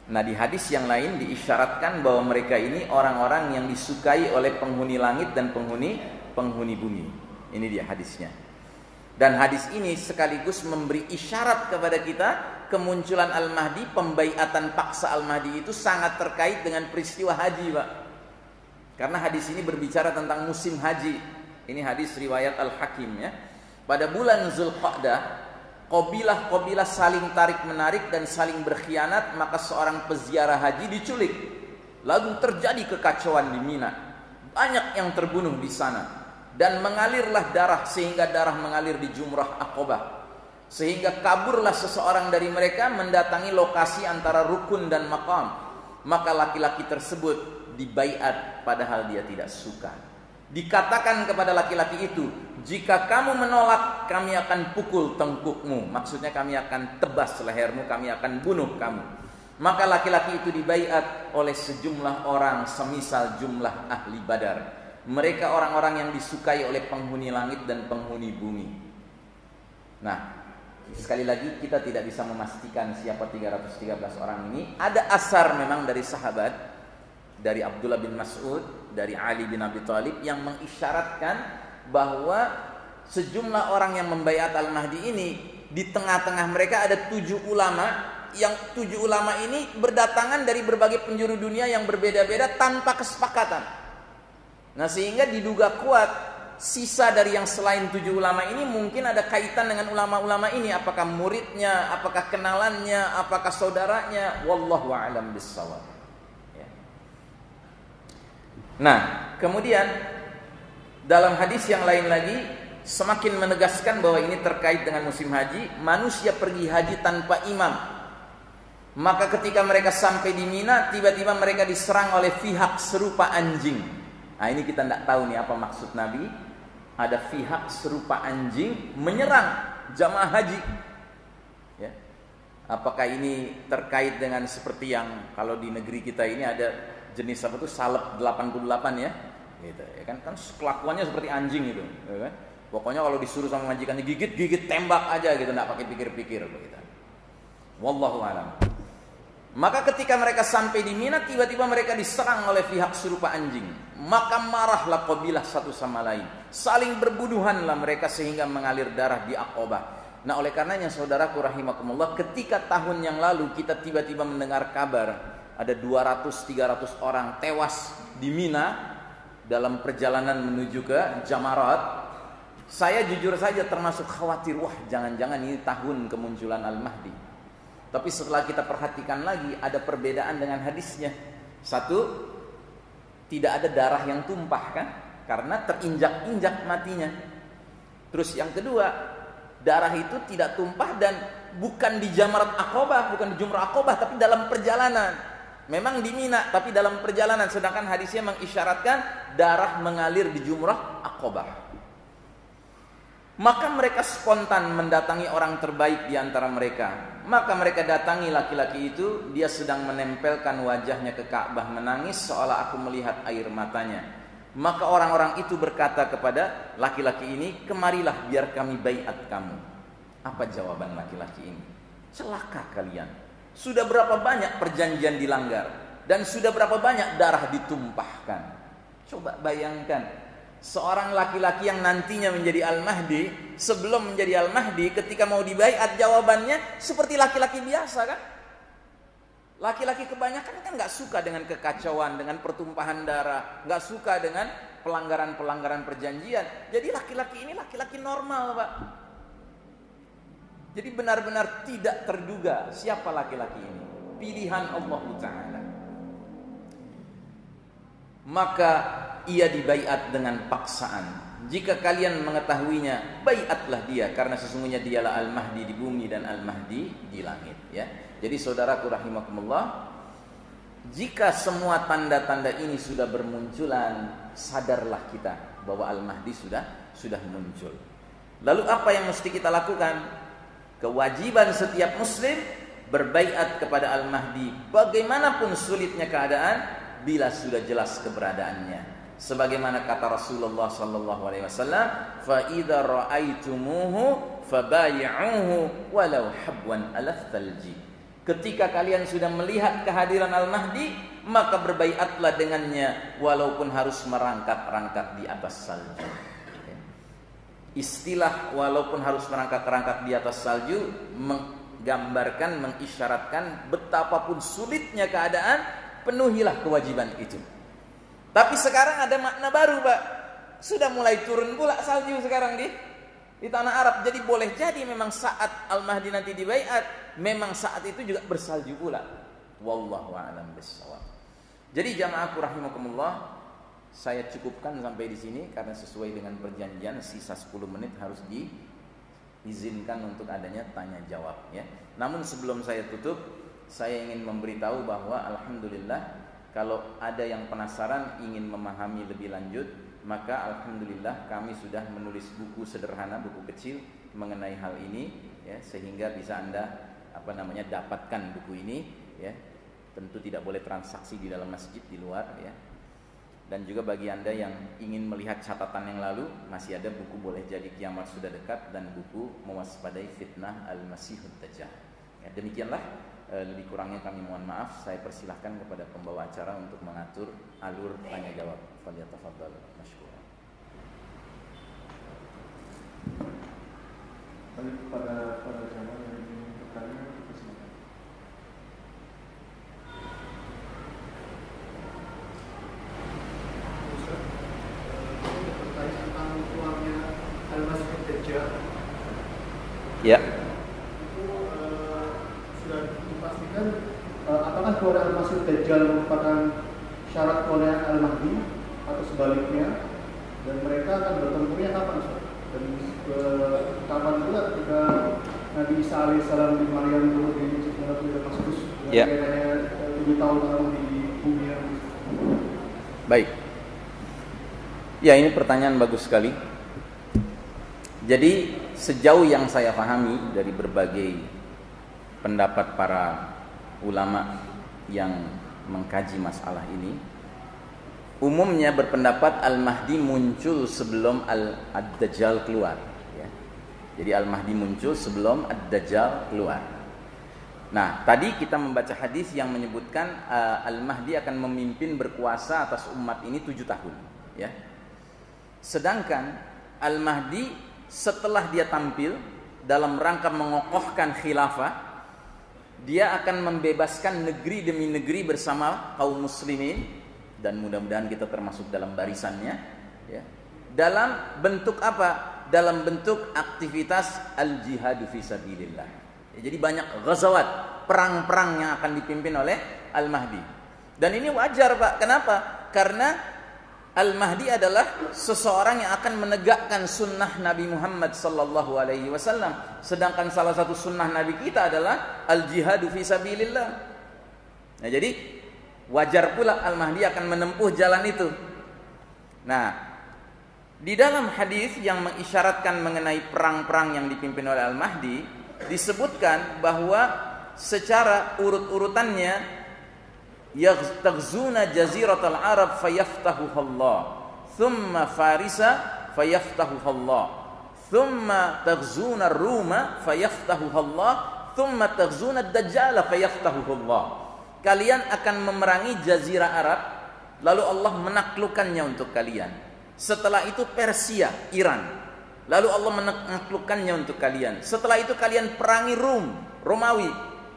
Nah, di hadis yang lain diisyaratkan bahwa mereka ini orang-orang yang disukai oleh penghuni langit dan penghuni bumi. Ini dia hadisnya. Dan hadis ini sekaligus memberi isyarat kepada kita kemunculan Al-Mahdi, pembaiatan paksa Al-Mahdi itu sangat terkait dengan peristiwa haji, Pak. Karena hadis ini berbicara tentang musim haji. Ini hadis riwayat Al-Hakim, ya. Pada bulan Zulqa'dah, qabilah-qabilah saling tarik-menarik dan saling berkhianat, maka seorang peziarah haji diculik. Lalu terjadi kekacauan di Mina. Banyak yang terbunuh di sana dan mengalirlah darah sehingga darah mengalir di Jumrah Aqabah. Sehingga kaburlah seseorang dari mereka mendatangi lokasi antara rukun dan maqam. Maka laki-laki tersebut dibaiat padahal dia tidak suka. Dikatakan kepada laki-laki itu, jika kamu menolak, kami akan pukul tengkukmu. Maksudnya kami akan tebas lehermu, kami akan bunuh kamu. Maka laki-laki itu dibaiat oleh sejumlah orang semisal jumlah ahli Badar. Mereka orang-orang yang disukai oleh penghuni langit dan penghuni bumi. Nah, sekali lagi kita tidak bisa memastikan siapa 313 orang ini. Ada asar memang dari sahabat, dari Abdullah bin Mas'ud, dari Ali bin Abi Thalib yang mengisyaratkan bahwa sejumlah orang yang membaiat Al-Mahdi ini, di tengah-tengah mereka ada 7 ulama, yang 7 ulama ini berdatangan dari berbagai penjuru dunia yang berbeda-beda tanpa kesepakatan. Nah, sehingga diduga kuat sisa dari yang selain 7 ulama ini mungkin ada kaitan dengan ulama-ulama ini, apakah muridnya, apakah kenalannya, apakah saudaranya, wallahu a'lam bissawab. Nah, kemudian dalam hadis yang lain lagi semakin menegaskan bahwa ini terkait dengan musim haji. Manusia pergi haji tanpa imam. Maka ketika mereka sampai di Mina, tiba-tiba mereka diserang oleh pihak serupa anjing. Nah, ini kita tidak tahu nih apa maksud Nabi. Ada pihak serupa anjing menyerang jamaah haji. Ya. Apakah ini terkait dengan seperti yang kalau di negeri kita ini ada jenis apa tuh salep 88 ya, gitu ya kan kelakuannya seperti anjing itu, ya kan? Pokoknya kalau disuruh sama majikannya gigit tembak aja gitu, nggak pakai pikir-pikir begitu. Wallahu a'lam. Maka ketika mereka sampai di Mina, tiba-tiba mereka diserang oleh pihak serupa anjing. Maka marahlah qabilah satu sama lain. Saling berbuduhanlah mereka sehingga mengalir darah di Aqabah. Nah, oleh karenanya saudaraku rahimakumullah, ketika tahun yang lalu kita tiba-tiba mendengar kabar ada 200-300 orang tewas di Mina dalam perjalanan menuju ke Jamarat, saya jujur saja termasuk khawatir, wah jangan-jangan ini tahun kemunculan Al-Mahdi. Tapi setelah kita perhatikan lagi, ada perbedaan dengan hadisnya. Satu, tidak ada darah yang tumpah kan, karena terinjak-injak matinya. Terus yang kedua, darah itu tidak tumpah dan bukan di Jamarat Aqabah, bukan di Jumrah Aqabah, tapi dalam perjalanan. Memang di Mina, tapi dalam perjalanan. Sedangkan hadisnya mengisyaratkan darah mengalir di Jumrah Aqabah. Maka mereka spontan mendatangi orang terbaik di antara mereka. Maka mereka datangi laki-laki itu, dia sedang menempelkan wajahnya ke Ka'bah menangis seolah aku melihat air matanya. Maka orang-orang itu berkata kepada laki-laki ini, kemarilah biar kami baiat kamu. Apa jawaban laki-laki ini? Celaka kalian. Sudah berapa banyak perjanjian dilanggar dan sudah berapa banyak darah ditumpahkan. Coba bayangkan, seorang laki-laki yang nantinya menjadi Al-Mahdi, sebelum menjadi Al-Mahdi, ketika mau dibaiat jawabannya seperti laki-laki biasa kan? Laki-laki kebanyakan kan gak suka dengan kekacauan, dengan pertumpahan darah, gak suka dengan pelanggaran-pelanggaran perjanjian. Jadi laki-laki ini laki-laki normal, Pak. Jadi benar-benar tidak terduga siapa laki-laki ini. Pilihan Allah Ta'ala. Maka ia dibaiat dengan paksaan. Jika kalian mengetahuinya, baiatlah dia, karena sesungguhnya dialah Al-Mahdi di bumi dan Al-Mahdi di langit. Ya. Jadi saudaraku rahimakumullah, jika semua tanda-tanda ini sudah bermunculan, sadarlah kita bahwa Al-Mahdi sudah muncul. Lalu apa yang mesti kita lakukan? Kewajiban setiap muslim berbaiat kepada Al-Mahdi bagaimanapun sulitnya keadaan, bila sudah jelas keberadaannya. Sebagaimana kata Rasulullah sallallahu alaihi wasallam, fa idza ra'aitumuhu fabayi'uhu walau habwan 'alal thalji. Ketika kalian sudah melihat kehadiran Al-Mahdi, maka berbaiatlah dengannya walaupun harus merangkak-rangkak di atas salju. Istilah walaupun harus merangkak-rangkak di atas salju menggambarkan, mengisyaratkan betapapun sulitnya keadaan, penuhilah kewajiban itu. Tapi sekarang ada makna baru, Pak. Sudah mulai turun pula salju sekarang di tanah Arab. Jadi boleh jadi memang saat Al-Mahdi nanti dibaiat, memang saat itu juga bersalju pula. Wallahu a'lam bishawab. Jadi jamaahku rahimakumullah, saya cukupkan sampai di sini karena sesuai dengan perjanjian sisa 10 menit harus diizinkan untuk adanya tanya jawab ya. Namun sebelum saya tutup, saya ingin memberitahu bahwa alhamdulillah kalau ada yang penasaran ingin memahami lebih lanjut, maka alhamdulillah kami sudah menulis buku sederhana, buku kecil mengenai hal ini ya, sehingga bisa Anda dapatkan buku ini ya. Tentu tidak boleh transaksi di dalam masjid, di luar ya. Dan juga bagi Anda yang ingin melihat catatan yang lalu, masih ada buku Boleh Jadi Kiamat Sudah Dekat dan buku Mewaspadai Fitnah Al-Masihud Dajjal. Ya, demikianlah, lebih kurangnya kami mohon maaf. Saya persilahkan kepada pembawa acara untuk mengatur alur tanya jawab. Falyatafaddal masykuran. Pada jamaah yang ingin bertanya, silakan. Terkait tentang keluarnya Al-Masihud Dajjal. Ya. Itu sudah dipastikan apakah keluar Al-Masihud Dajjal merupakan syarat keluarnya Al-Mahdi atau sebaliknya, dan mereka akan bertempurnya kapan, Ustaz? Dan kapan pula ketika Nabi Isa alaihissalam di Maryam itu di Damaskus yang kira-kira 7 tahun lalu di bumi yang baik. Ya, ini pertanyaan bagus sekali. Jadi sejauh yang saya pahami dari berbagai pendapat para ulama yang mengkaji masalah ini, umumnya berpendapat Al-Mahdi muncul sebelum Ad-Dajjal keluar ya. Jadi Al-Mahdi muncul sebelum Ad-Dajjal keluar. Nah, tadi kita membaca hadis yang menyebutkan Al-Mahdi akan memimpin berkuasa atas umat ini 7 tahun, ya. Sedangkan Al-Mahdi setelah dia tampil dalam rangka mengokohkan khilafah, dia akan membebaskan negeri demi negeri bersama kaum muslimin, dan mudah-mudahan kita termasuk dalam barisannya, ya. Dalam bentuk apa? Dalam bentuk aktivitas al-jihadu fi sabilillah. Ya, jadi banyak ghazawat, perang-perang yang akan dipimpin oleh Al-Mahdi. Dan ini wajar, Pak. Kenapa? Karena Al-Mahdi adalah seseorang yang akan menegakkan sunnah Nabi Muhammad sallallahu alaihi wasallam. Sedangkan salah satu sunnah Nabi kita adalah al-jihadu fi sabilillah. Nah, jadi wajar pula Al-Mahdi akan menempuh jalan itu. Nah, di dalam hadis yang mengisyaratkan mengenai perang-perang yang dipimpin oleh Al-Mahdi, disebutkan bahwa secara urut-urutannya yaghzuna jaziratal arab fayaftahuhallah, thumma farisa fayaftahuhallah, thumma taghzuna ruma fayaftahuhallah, thumma taghzuna dajjal fayaftahuhallah. Kalian akan memerangi jazirah Arab, lalu Allah menaklukkannya untuk kalian. Setelah itu Persia, Iran, lalu Allah menaklukkannya untuk kalian. Setelah itu kalian perangi Romawi,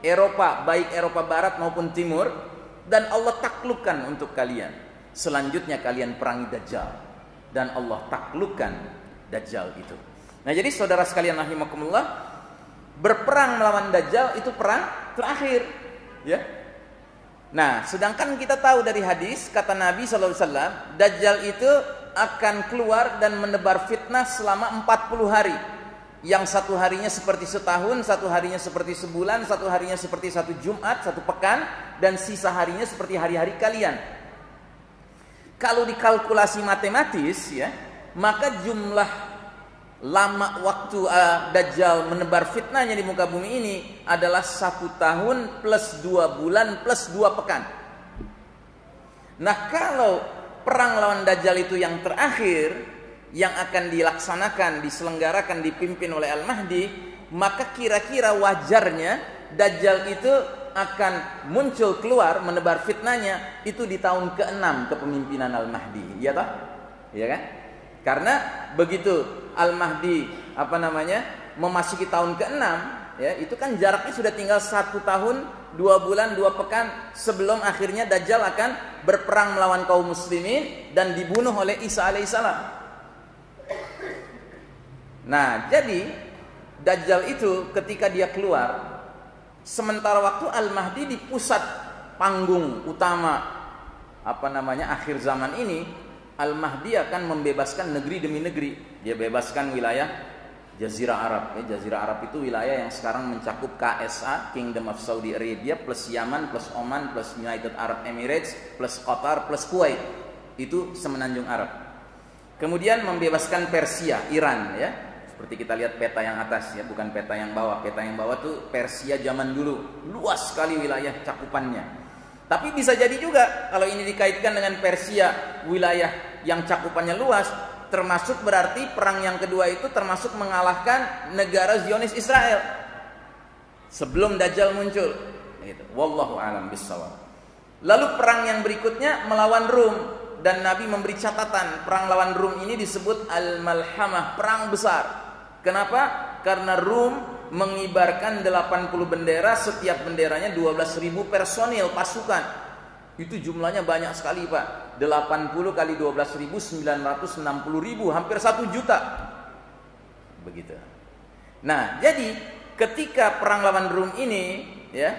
Eropa, baik Eropa Barat maupun Timur, dan Allah taklukkan untuk kalian. Selanjutnya kalian perangi Dajjal, dan Allah taklukkan Dajjal itu. Nah, jadi saudara sekalian rahimakumullah, berperang melawan Dajjal itu perang terakhir, ya. Nah, sedangkan kita tahu dari hadis, kata Nabi SAW, Dajjal itu akan keluar dan menebar fitnah selama 40 hari. Yang satu harinya seperti setahun, satu harinya seperti sebulan, satu harinya seperti satu Jumat, satu pekan, dan sisa harinya seperti hari-hari kalian. Kalau dikalkulasi matematis, ya, maka jumlah lama waktu Dajjal menebar fitnahnya di muka bumi ini adalah 1 tahun plus 2 bulan plus 2 pekan. Nah, kalau perang lawan Dajjal itu yang terakhir, yang akan dilaksanakan, diselenggarakan, dipimpin oleh Al-Mahdi, maka kira-kira wajarnya Dajjal itu akan muncul keluar menebar fitnahnya itu di tahun ke-6 kepemimpinan Al-Mahdi, ya toh? Ya kan? Karena begitu Al-Mahdi memasuki tahun ke-6, ya, itu kan jaraknya sudah tinggal 1 tahun 2 bulan 2 pekan sebelum akhirnya Dajjal akan berperang melawan kaum muslimin dan dibunuh oleh Isa alaihissalam. Nah, jadi Dajjal itu ketika dia keluar, sementara waktu Al-Mahdi di pusat panggung utama akhir zaman ini, Al-Mahdi akan membebaskan negeri demi negeri. Dia bebaskan wilayah Jazirah Arab. Jazirah Arab itu wilayah yang sekarang mencakup KSA, Kingdom of Saudi Arabia, plus Yaman, plus Oman, plus United Arab Emirates, plus Qatar, plus Kuwait. Itu semenanjung Arab. Kemudian membebaskan Persia, Iran, ya. Seperti kita lihat peta yang atas, ya, bukan peta yang bawah. Peta yang bawah tuh Persia zaman dulu, luas sekali wilayah cakupannya. Tapi bisa jadi juga kalau ini dikaitkan dengan Persia, wilayah yang cakupannya luas, termasuk berarti perang yang kedua itu termasuk mengalahkan negara Zionis Israel sebelum Dajjal muncul. Gitu. Wallahu a'lam bishawab. Lalu perang yang berikutnya melawan Rum, dan Nabi memberi catatan perang lawan Rum ini disebut Al-Malhamah, perang besar. Kenapa? Karena Rum mengibarkan 80 bendera, setiap benderanya 12.000 personil pasukan. Itu jumlahnya banyak sekali, Pak. 80 kali 12.000, 960.000, hampir 1 juta. Begitu. Nah, jadi ketika perang lawan Rum ini, ya,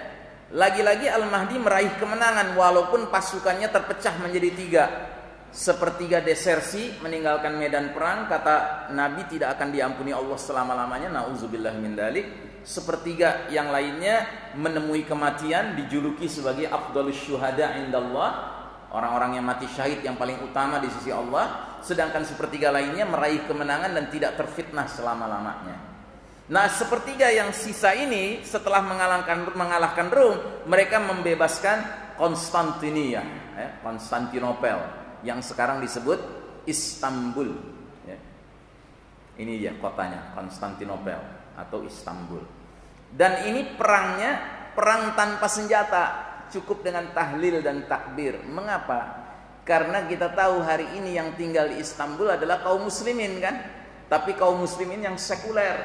lagi-lagi Al-Mahdi meraih kemenangan walaupun pasukannya terpecah menjadi 3. Sepertiga desersi meninggalkan medan perang, kata Nabi tidak akan diampuni Allah selama-lamanya, nauzubillah min dzalik. Sepertiga yang lainnya menemui kematian, dijuluki sebagai afdhalus syuhada indallah, orang-orang yang mati syahid yang paling utama di sisi Allah. Sedangkan sepertiga lainnya meraih kemenangan dan tidak terfitnah selama-lamanya. Nah, sepertiga yang sisa ini setelah mengalahkan Rom, mereka membebaskan Konstantinia, ya, Konstantinopel, yang sekarang disebut Istanbul, ya. Ini ya kotanya, Konstantinopel atau Istanbul. Dan ini perangnya perang tanpa senjata, cukup dengan tahlil dan takbir. Mengapa? Karena kita tahu hari ini yang tinggal di Istanbul adalah kaum muslimin kan, tapi kaum muslimin yang sekuler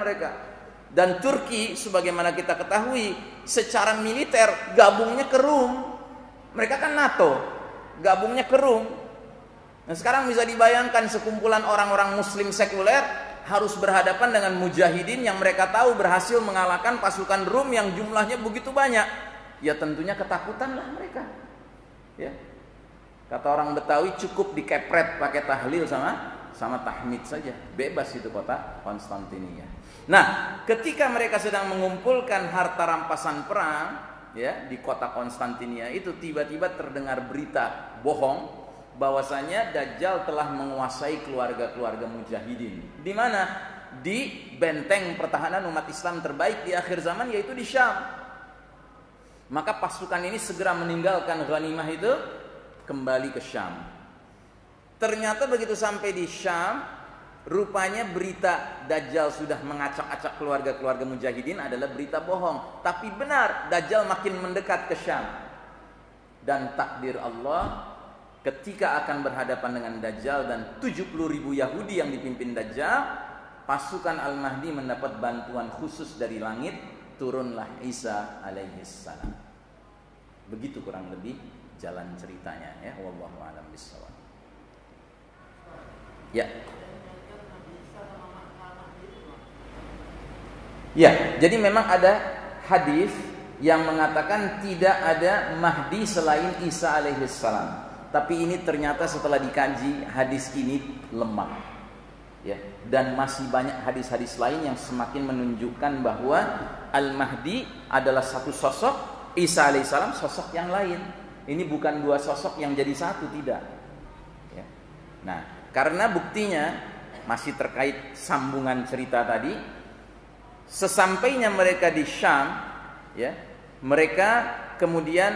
mereka. Dan Turki sebagaimana kita ketahui secara militer gabungnya ke Rum. Mereka kan NATO, gabungnya ke Rum. Nah sekarang bisa dibayangkan sekumpulan orang-orang muslim sekuler harus berhadapan dengan mujahidin yang mereka tahu berhasil mengalahkan pasukan Rum yang jumlahnya begitu banyak. Ya tentunya ketakutanlah mereka. Ya. Kata orang Betawi cukup dikepret pakai tahlil sama tahmid saja, bebas itu kota Konstantinia. Nah, ketika mereka sedang mengumpulkan harta rampasan perang, ya, di kota Konstantinia itu tiba-tiba terdengar berita bohong bahwasanya Dajjal telah menguasai keluarga-keluarga mujahidin. Di mana? Di benteng pertahanan umat Islam terbaik di akhir zaman, yaitu di Syam. Maka pasukan ini segera meninggalkan ghanimah itu, kembali ke Syam. Ternyata begitu sampai di Syam, rupanya berita Dajjal sudah mengacak-acak keluarga-keluarga mujahidin adalah berita bohong. Tapi benar, Dajjal makin mendekat ke Syam. Dan takdir Allah, ketika akan berhadapan dengan Dajjal dan 70.000 Yahudi yang dipimpin Dajjal, pasukan Al-Mahdi mendapat bantuan khusus dari langit, turunlah Isa alaihissalam. Begitu kurang lebih jalan ceritanya, ya. Wallahu a'lam bishawab. Ya. Ya, jadi memang ada hadis yang mengatakan tidak ada Mahdi selain Isa alaihissalam. Tapi ini ternyata setelah dikaji hadis ini lemah. Ya, dan masih banyak hadis-hadis lain yang semakin menunjukkan bahwa Al-Mahdi adalah satu sosok, Isa alaihissalam sosok yang lain. Ini bukan dua sosok yang jadi satu, tidak. Ya. Nah, karena buktinya masih terkait sambungan cerita tadi, sesampainya mereka di Syam, ya, mereka kemudian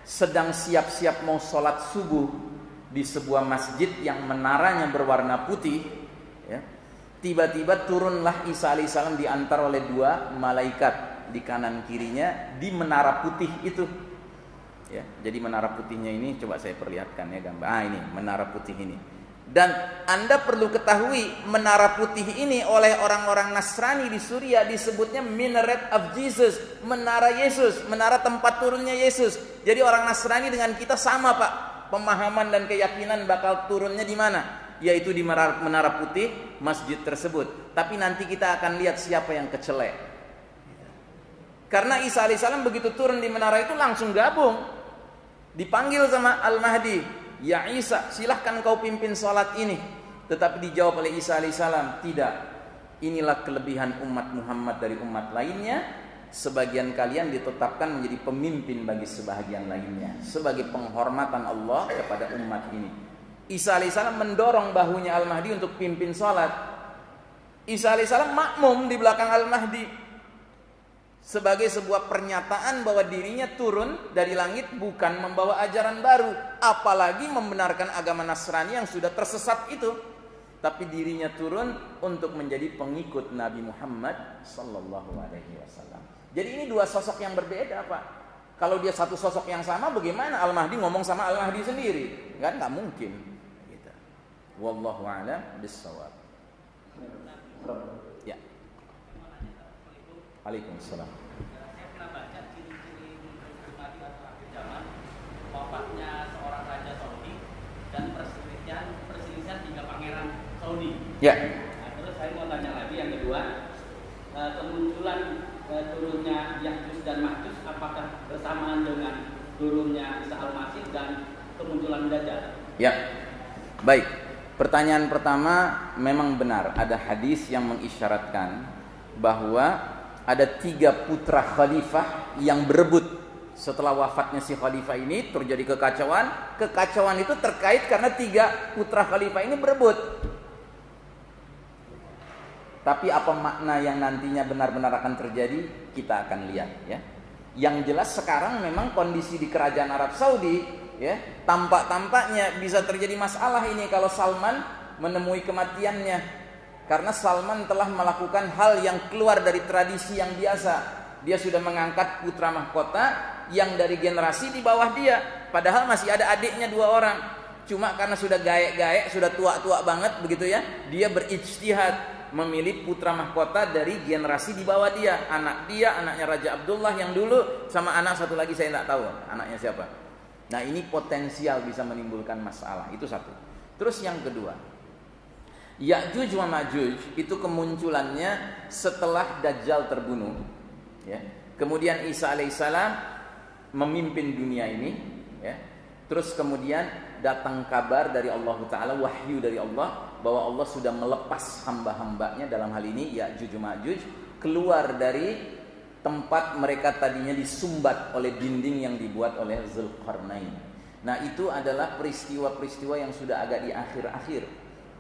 sedang siap-siap mau sholat subuh di sebuah masjid yang menaranya berwarna putih, ya. Tiba-tiba turunlah Isa alaihissalam diantar oleh dua malaikat di kanan kirinya di menara putih itu, ya. Jadi menara putihnya ini coba saya perlihatkan ya gambar. Ini menara putih ini. Dan Anda perlu ketahui menara putih ini oleh orang-orang Nasrani di Suriah disebutnya Minaret of Jesus, menara Yesus, menara tempat turunnya Yesus. Jadi orang Nasrani dengan kita sama, Pak. Pemahaman dan keyakinan bakal turunnya di mana? Yaitu di menara putih masjid tersebut. Tapi nanti kita akan lihat siapa yang kecelek. Karena Isa alaihissalam begitu turun di menara itu langsung gabung. Dipanggil sama Al-Mahdi, "Ya Isa, silahkan kau pimpin sholat ini." Tetapi dijawab oleh Isa alaihissalam, "Tidak, inilah kelebihan umat Muhammad dari umat lainnya. Sebagian kalian ditetapkan menjadi pemimpin bagi sebahagian lainnya, sebagai penghormatan Allah kepada umat ini." Isa alaihissalam mendorong bahunya Al-Mahdi untuk pimpin sholat. Isa alaihissalam makmum di belakang Al-Mahdi, sebagai sebuah pernyataan bahwa dirinya turun dari langit bukan membawa ajaran baru, apalagi membenarkan agama Nasrani yang sudah tersesat itu, tapi dirinya turun untuk menjadi pengikut Nabi Muhammad sallallahu alaihi wasallam. Jadi ini dua sosok yang berbeda, Pak. Kalau dia satu sosok yang sama, bagaimana Al-Mahdi ngomong sama Al-Mahdi sendiri? Kan nggak mungkin. Gitu. Wallahu a'lam bishawab. Ya. Waalaikumsalam. Saya pernah baca ciri-ciri Mahdi atau akhir zaman, wafatnya seorang raja Saudi dan perselisihan 3 pangeran Saudi. Ya. Nah, terus saya mau tanya lagi yang kedua, kemunculan turunnya Ya'juj dan Ma'juj apakah bersamaan dengan turunnya Isa Al-Masih dan kemunculan Dajjal? Ya. Baik. Pertanyaan pertama, memang benar ada hadis yang mengisyaratkan bahwa ada 3 putra khalifah yang berebut. Setelah wafatnya si khalifah ini terjadi kekacauan. Kekacauan itu terkait karena 3 putra khalifah ini berebut. Tapi apa makna yang nantinya benar-benar akan terjadi, kita akan lihat, ya. Yang jelas sekarang memang kondisi di kerajaan Arab Saudi, ya, tampak-tampaknya bisa terjadi masalah ini kalau Salman menemui kematiannya. Karena Salman telah melakukan hal yang keluar dari tradisi yang biasa. Dia sudah mengangkat putra mahkota yang dari generasi di bawah dia. Padahal masih ada adiknya 2 orang. Cuma karena sudah gaek-gaek, sudah tua-tua banget begitu ya, dia berijtihad memilih putra mahkota dari generasi di bawah dia. Anaknya Raja Abdullah yang dulu, sama anak satu lagi saya tidak tahu anaknya siapa. Nah ini potensial bisa menimbulkan masalah. Itu satu. Terus yang kedua, Ya'juj wa Ma'juj itu kemunculannya setelah Dajjal terbunuh ya. Kemudian Isa alaihissalam memimpin dunia ini ya. Terus kemudian datang kabar dari Allah Ta'ala, wahyu dari Allah, bahwa Allah sudah melepas hamba-hambanya, dalam hal ini Ya'juj Ma'juj, keluar dari tempat mereka tadinya disumbat oleh dinding yang dibuat oleh Zulkarnain. Nah itu adalah peristiwa-peristiwa yang sudah agak di akhir-akhir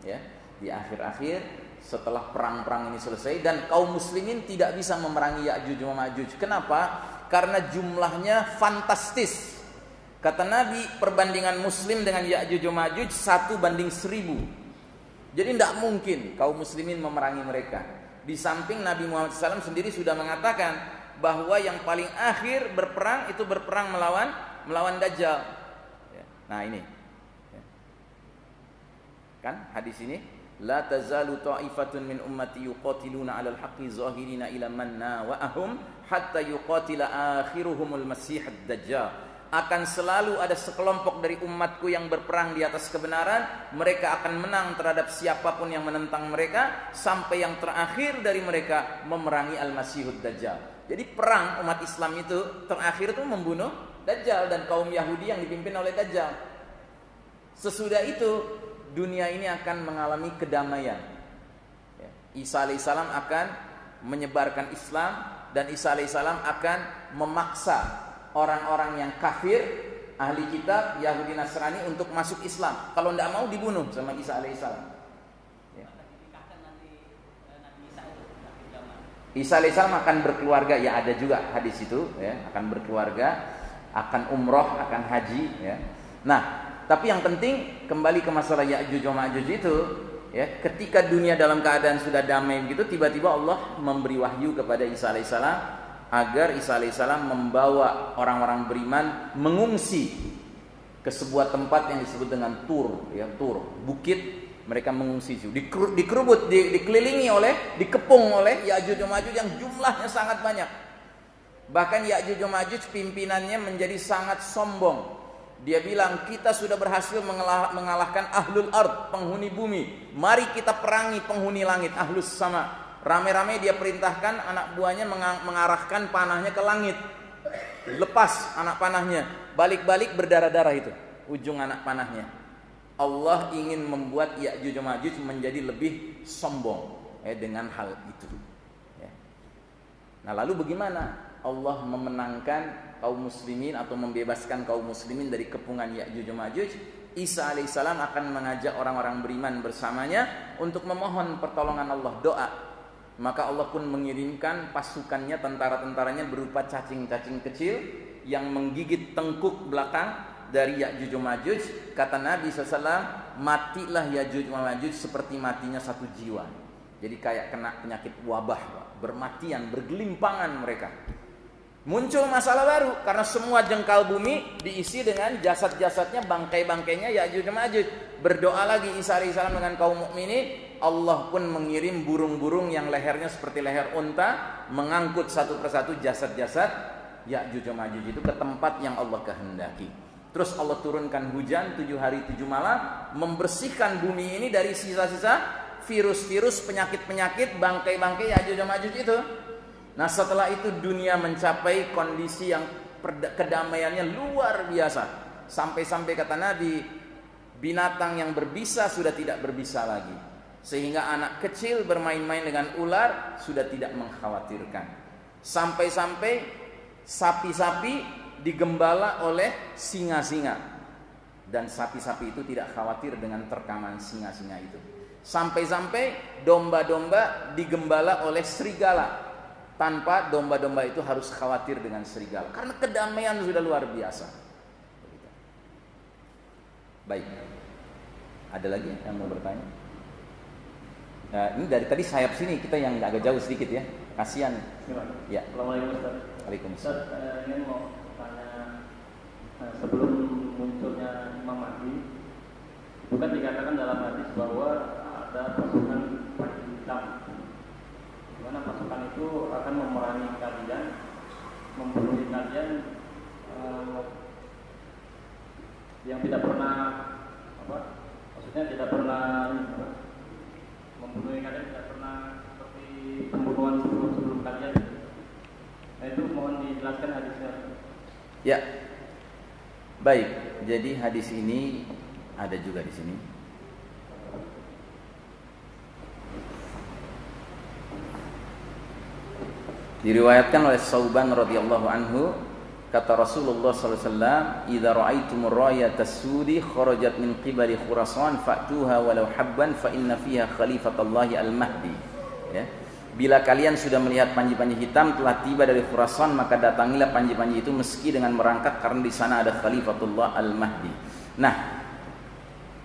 ya. Di akhir-akhir setelah perang-perang ini selesai, dan kaum muslimin tidak bisa memerangi Ya'juj Ma'juj. Kenapa? Karena jumlahnya fantastis. Kata Nabi, perbandingan muslim dengan Ya'juj Ma'juj 1:1000. Jadi tidak mungkin kaum muslimin memerangi mereka. Di samping Nabi Muhammad SAW sendiri sudah mengatakan bahwa yang paling akhir berperang itu berperang melawan Dajjal. Nah ini kan hadis ini, la tazalu ta'ifatun min ummati yuqatiluna 'alal haqqi zahirina ila man nawa'ahum hatta yuqatila akhiruhumul masih ad-dajjal. Akan selalu ada sekelompok dari umatku yang berperang di atas kebenaran. Mereka akan menang terhadap siapapun yang menentang mereka, sampai yang terakhir dari mereka memerangi Al-Masihud Dajjal. Jadi perang umat Islam itu terakhir itu membunuh Dajjal dan kaum Yahudi yang dipimpin oleh Dajjal. Sesudah itu dunia ini akan mengalami kedamaian. Isa alaihissalam akan menyebarkan Islam, dan Isa alaihissalam akan memaksa orang-orang yang kafir, ahli kitab, Yahudi Nasrani untuk masuk Islam. Kalau tidak mau dibunuh sama Isa alaihissalam. Isa alaihissalam akan berkeluarga, ya ada juga hadis itu ya, akan berkeluarga, akan umroh, akan haji ya. Nah, tapi yang penting kembali ke masalah Ya'juj wa Ma'juj itu ya, ketika dunia dalam keadaan sudah damai begitu, tiba-tiba Allah memberi wahyu kepada Isa alaihissalam agar Isa alaihissalam membawa orang-orang beriman mengungsi ke sebuah tempat yang disebut dengan Tur ya, Tur, bukit. Mereka mengungsi itu, dikerubut, dikelilingi oleh, dikepung oleh Ya'juj wa Ma'juj yang jumlahnya sangat banyak. Bahkan Ya'juj wa Ma'juj pimpinannya menjadi sangat sombong. Dia bilang, kita sudah berhasil mengalahkan ahlul ard, penghuni bumi. Mari kita perangi penghuni langit, ahlus sama. Rame-rame dia perintahkan anak buahnya mengarahkan panahnya ke langit. Lepas anak panahnya, balik-balik berdarah-darah itu ujung anak panahnya. Allah ingin membuat Ya'juj wa Ma'juj menjadi lebih sombong dengan hal itu. Nah lalu bagaimana Allah memenangkan kaum muslimin atau membebaskan kaum muslimin dari kepungan Ya'juj wa Ma'juj? Isa alaihissalam akan mengajak orang-orang beriman bersamanya untuk memohon pertolongan Allah, doa. Maka Allah pun mengirimkan pasukannya, tentara-tentaranya berupa cacing-cacing kecil yang menggigit tengkuk belakang dari Ya'juj wa Ma'juj. Kata Nabi SAW, matilah Ya'juj wa Ma'juj seperti matinya satu jiwa. Jadi kayak kena penyakit wabah, bermatian, bergelimpangan mereka. Muncul masalah baru karena semua jengkal bumi diisi dengan jasad-jasadnya, bangkai-bangkainya Ya'juj wa Ma'juj. Berdoa lagi Isa alaihissalam dengan kaum mukminin. Allah pun mengirim burung-burung yang lehernya seperti leher unta, mengangkut satu persatu jasad-jasad Ya'juj wa Ma'juj itu ke tempat yang Allah kehendaki. Terus Allah turunkan hujan 7 hari 7 malam, membersihkan bumi ini dari sisa-sisa virus-virus, penyakit-penyakit, bangkai-bangkai Ya'juj wa Ma'juj itu. Nah setelah itu dunia mencapai kondisi yang kedamaiannya luar biasa. Sampai-sampai kata Nabi, binatang yang berbisa sudah tidak berbisa lagi. Sehingga anak kecil bermain-main dengan ular sudah tidak mengkhawatirkan. Sampai-sampai sapi-sapi digembala oleh singa-singa. Dan sapi-sapi itu tidak khawatir dengan terkaman singa-singa itu. Sampai-sampai domba-domba digembala oleh serigala, tanpa domba-domba itu harus khawatir dengan serigala. Karena kedamaian sudah luar biasa. Baik. Ada lagi yang mau bertanya? Nah, ini dari tadi sayap sini kita yang agak jauh sedikit ya. Kasihan. Ya. Assalamualaikum Ustaz. Waalaikumsalam. Ustaz, ini mau tanya, sebelum munculnya Imam Mahdi, bukan dikatakan dalam hadis bahwa ada pasukan baju hitam, di mana pasukan itu akan memerangi kalian, membunuh kalian, yang tidak pernah maksudnya tidak pernah membunuh kalian, tidak pernah seperti pembunuhan sebelum kalian. Nah, itu mohon dijelaskan hadisnya. Ya. Baik, jadi hadis ini ada juga di sini. Diriwayatkan oleh Sauban radhiyallahu anhu, kata Rasulullah sallallahu alaihi wasallam, "Idza ra'aitumur rayatas sudi kharajat min qibali Khurasan fa'tuha walau habban fa inna fiha khalifatallahi al-mahdi." Ya. Bila kalian sudah melihat panji-panji hitam telah tiba dari Khurasan, maka datangilah panji-panji itu meski dengan merangkak, karena di sana ada Khalifatullah Al-Mahdi. Nah,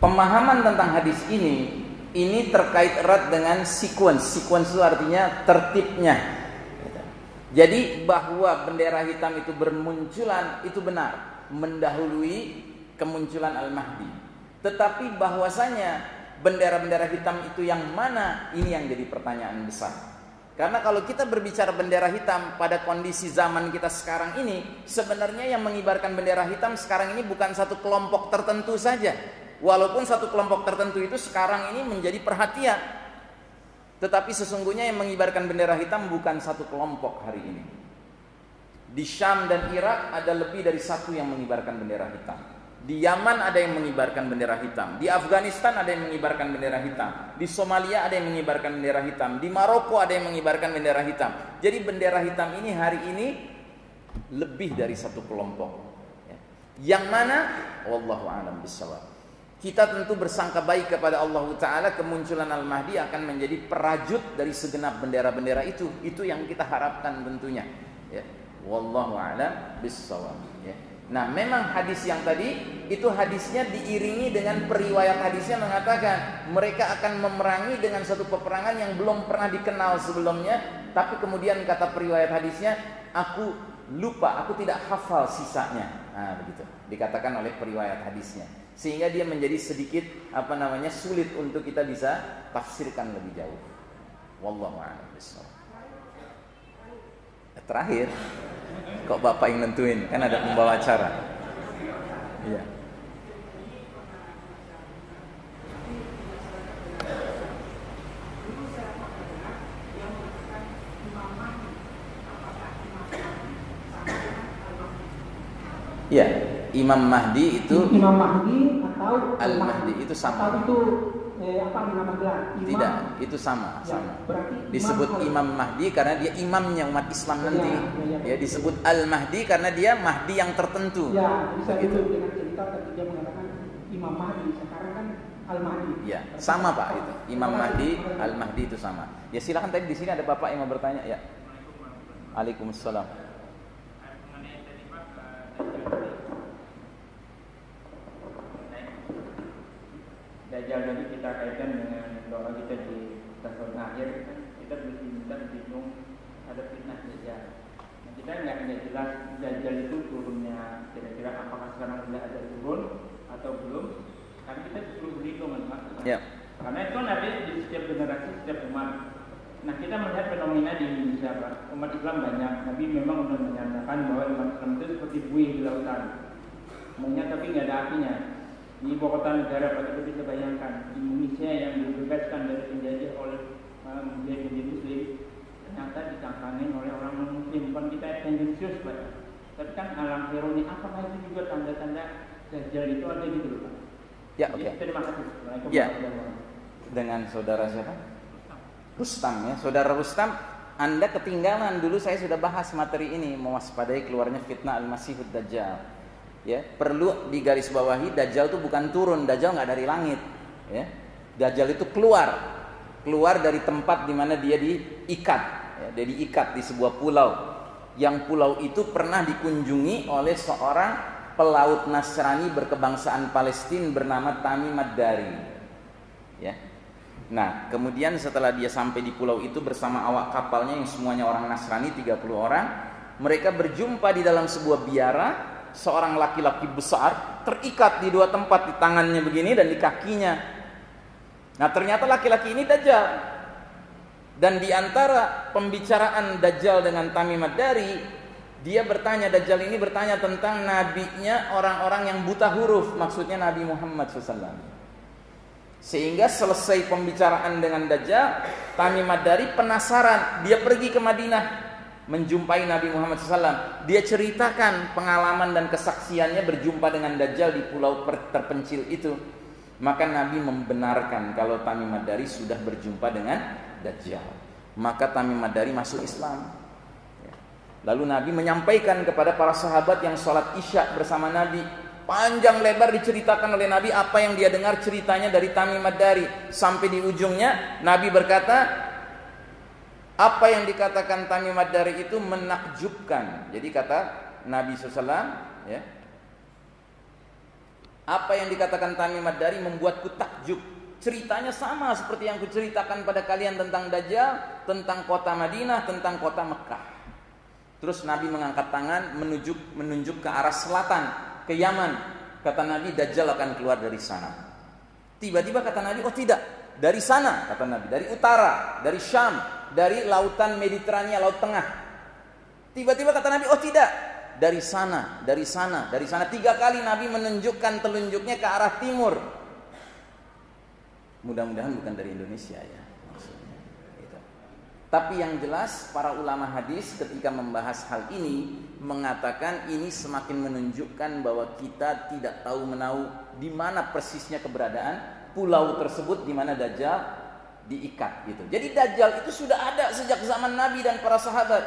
pemahaman tentang hadis ini terkait erat dengan sequence. Sequence itu artinya tertibnya. Jadi bahwa bendera hitam itu bermunculan itu benar, mendahului kemunculan Al-Mahdi. Tetapi bahwasanya bendera-bendera hitam itu yang mana, ini yang jadi pertanyaan besar. Karena kalau kita berbicara bendera hitam pada kondisi zaman kita sekarang ini, sebenarnya yang mengibarkan bendera hitam sekarang ini bukan satu kelompok tertentu saja. Walaupun satu kelompok tertentu itu sekarang ini menjadi perhatian, tetapi sesungguhnya yang mengibarkan bendera hitam bukan satu kelompok hari ini. Di Syam dan Irak ada lebih dari satu yang mengibarkan bendera hitam. Di Yaman ada yang mengibarkan bendera hitam. Di Afghanistan ada yang mengibarkan bendera hitam. Di Somalia ada yang mengibarkan bendera hitam. Di Maroko ada yang mengibarkan bendera hitam. Jadi bendera hitam ini hari ini lebih dari satu kelompok. Yang mana? Wallahu a'lam bishawab. Kita tentu bersangka baik kepada Allah Ta'ala, kemunculan Al-Mahdi akan menjadi perajut dari segenap bendera-bendera itu. Itu yang kita harapkan tentunya. Ya. Wallahu a'lam bishawab. Ya. Nah, memang hadis yang tadi itu hadisnya diiringi dengan periwayat hadisnya mengatakan mereka akan memerangi dengan satu peperangan yang belum pernah dikenal sebelumnya, tapi kemudian kata periwayat hadisnya, aku lupa, aku tidak hafal sisanya. Nah, begitu dikatakan oleh periwayat hadisnya, sehingga dia menjadi sedikit sulit untuk kita bisa tafsirkan lebih jauh. Wallahu a'lam bishawab. Terakhir, kok Bapak yang nentuin? Kan ada pembawa acara. Iya. Iya, Imam Mahdi itu Imam Mahdi atau Al-Mahdi itu sama. Atau itu nama gelar? Tidak, itu sama. Disebut Imam Mahdi karena dia imamnya umat Islam nanti. Ya, disebut Al-Mahdi karena dia Mahdi yang tertentu. Ya, bisa dulu dengan cerita tadi dia mengatakan Imam Mahdi, sekarang kan Al-Mahdi. Ya, sama Pak itu. Imam Mahdi, Al-Mahdi itu sama. Ya, silakan, tadi di sini ada Bapak yang mau bertanya, ya. Waalaikumsalam. Dajjal tadi kita kaitkan dengan doa kita di tahun akhir, kan kita minta bingung ada fitnah Dajjal. Nah, kita nggak jelas Dajjal itu turunnya kira-kira apakah sekarang sudah ada turun atau belum? Karena kita disuruh berhitung kan. Ya. Karena itu nanti di setiap generasi, setiap umat. Nah, kita melihat fenomena di Indonesia, Pak. Umat Islam banyak. Nabi memang sudah menyatakan bahwa umat Islam itu seperti buih di lautan. Maunya tapi nggak ada apinya. Di ibu kota negara, Pak, kita bisa bayangkan Indonesia yang dibebaskan dari penjajah oleh menjadi Muslim, ternyata ditangkangin oleh orang non-Muslim. Bukan kita tendensius, Pak. Tapi kan alam ironi, apakah itu juga tanda-tanda Dajjal itu ada gitu, Pak? Ya, oke. Terima kasih. Ya. Dengan saudara siapa? Rustam, ya. Saudara Rustam, Anda ketinggalan. Dulu saya sudah bahas materi ini, mewaspadai keluarnya fitnah Al-Masihud Dajjal. Ya, perlu digarisbawahi, Dajjal itu bukan turun, Dajjal nggak dari langit. Ya. Dajjal itu keluar dari tempat di mana dia diikat. Ya, dia diikat di sebuah pulau. Yang pulau itu pernah dikunjungi oleh seorang pelaut Nasrani berkebangsaan Palestina bernama Tamim Ad-Dari. Ya. Nah, kemudian setelah dia sampai di pulau itu bersama awak kapalnya yang semuanya orang Nasrani, 30 orang, mereka berjumpa di dalam sebuah biara, seorang laki-laki besar terikat di dua tempat, di tangannya begini dan di kakinya. Nah, ternyata laki-laki ini Dajjal. Dan di antara pembicaraan Dajjal dengan Tamim Ad-Dari, Dajjal ini bertanya tentang nabinya orang-orang yang buta huruf, maksudnya Nabi Muhammad SAW. Sehingga selesai pembicaraan dengan Dajjal, Tamim Ad-Dari penasaran, dia pergi ke Madinah menjumpai Nabi Muhammad SAW. Dia ceritakan pengalaman dan kesaksiannya berjumpa dengan Dajjal di pulau terpencil itu. Maka Nabi membenarkan kalau Tamim Ad-Dari sudah berjumpa dengan Dajjal. Maka Tamim Ad-Dari masuk Islam. Lalu Nabi menyampaikan kepada para sahabat yang sholat Isya bersama Nabi, panjang lebar diceritakan oleh Nabi apa yang dia dengar ceritanya dari Tamim Ad-Dari. Sampai di ujungnya Nabi berkata, apa yang dikatakan Tamim Ad-Dari itu menakjubkan. Jadi kata Nabi SAW, ya, apa yang dikatakan Tamim Ad-Dari membuatku takjub. Ceritanya sama seperti yang kuceritakan pada kalian tentang Dajjal, tentang kota Madinah, tentang kota Mekah. Terus Nabi mengangkat tangan menunjuk ke arah selatan, ke Yaman. Kata Nabi, Dajjal akan keluar dari sana. Tiba-tiba kata Nabi, oh tidak, dari sana, kata Nabi, dari utara, dari Syam, dari lautan Mediterania, laut tengah. Tiba-tiba kata Nabi, oh tidak, dari sana, dari sana, dari sana. 3 kali Nabi menunjukkan telunjuknya ke arah timur. Mudah-mudahan bukan dari Indonesia ya. Tapi yang jelas para ulama hadis ketika membahas hal ini mengatakan ini semakin menunjukkan bahwa kita tidak tahu menahu di mana persisnya keberadaan pulau tersebut di mana Dajjal diikat gitu. Jadi Dajjal itu sudah ada sejak zaman Nabi dan para sahabat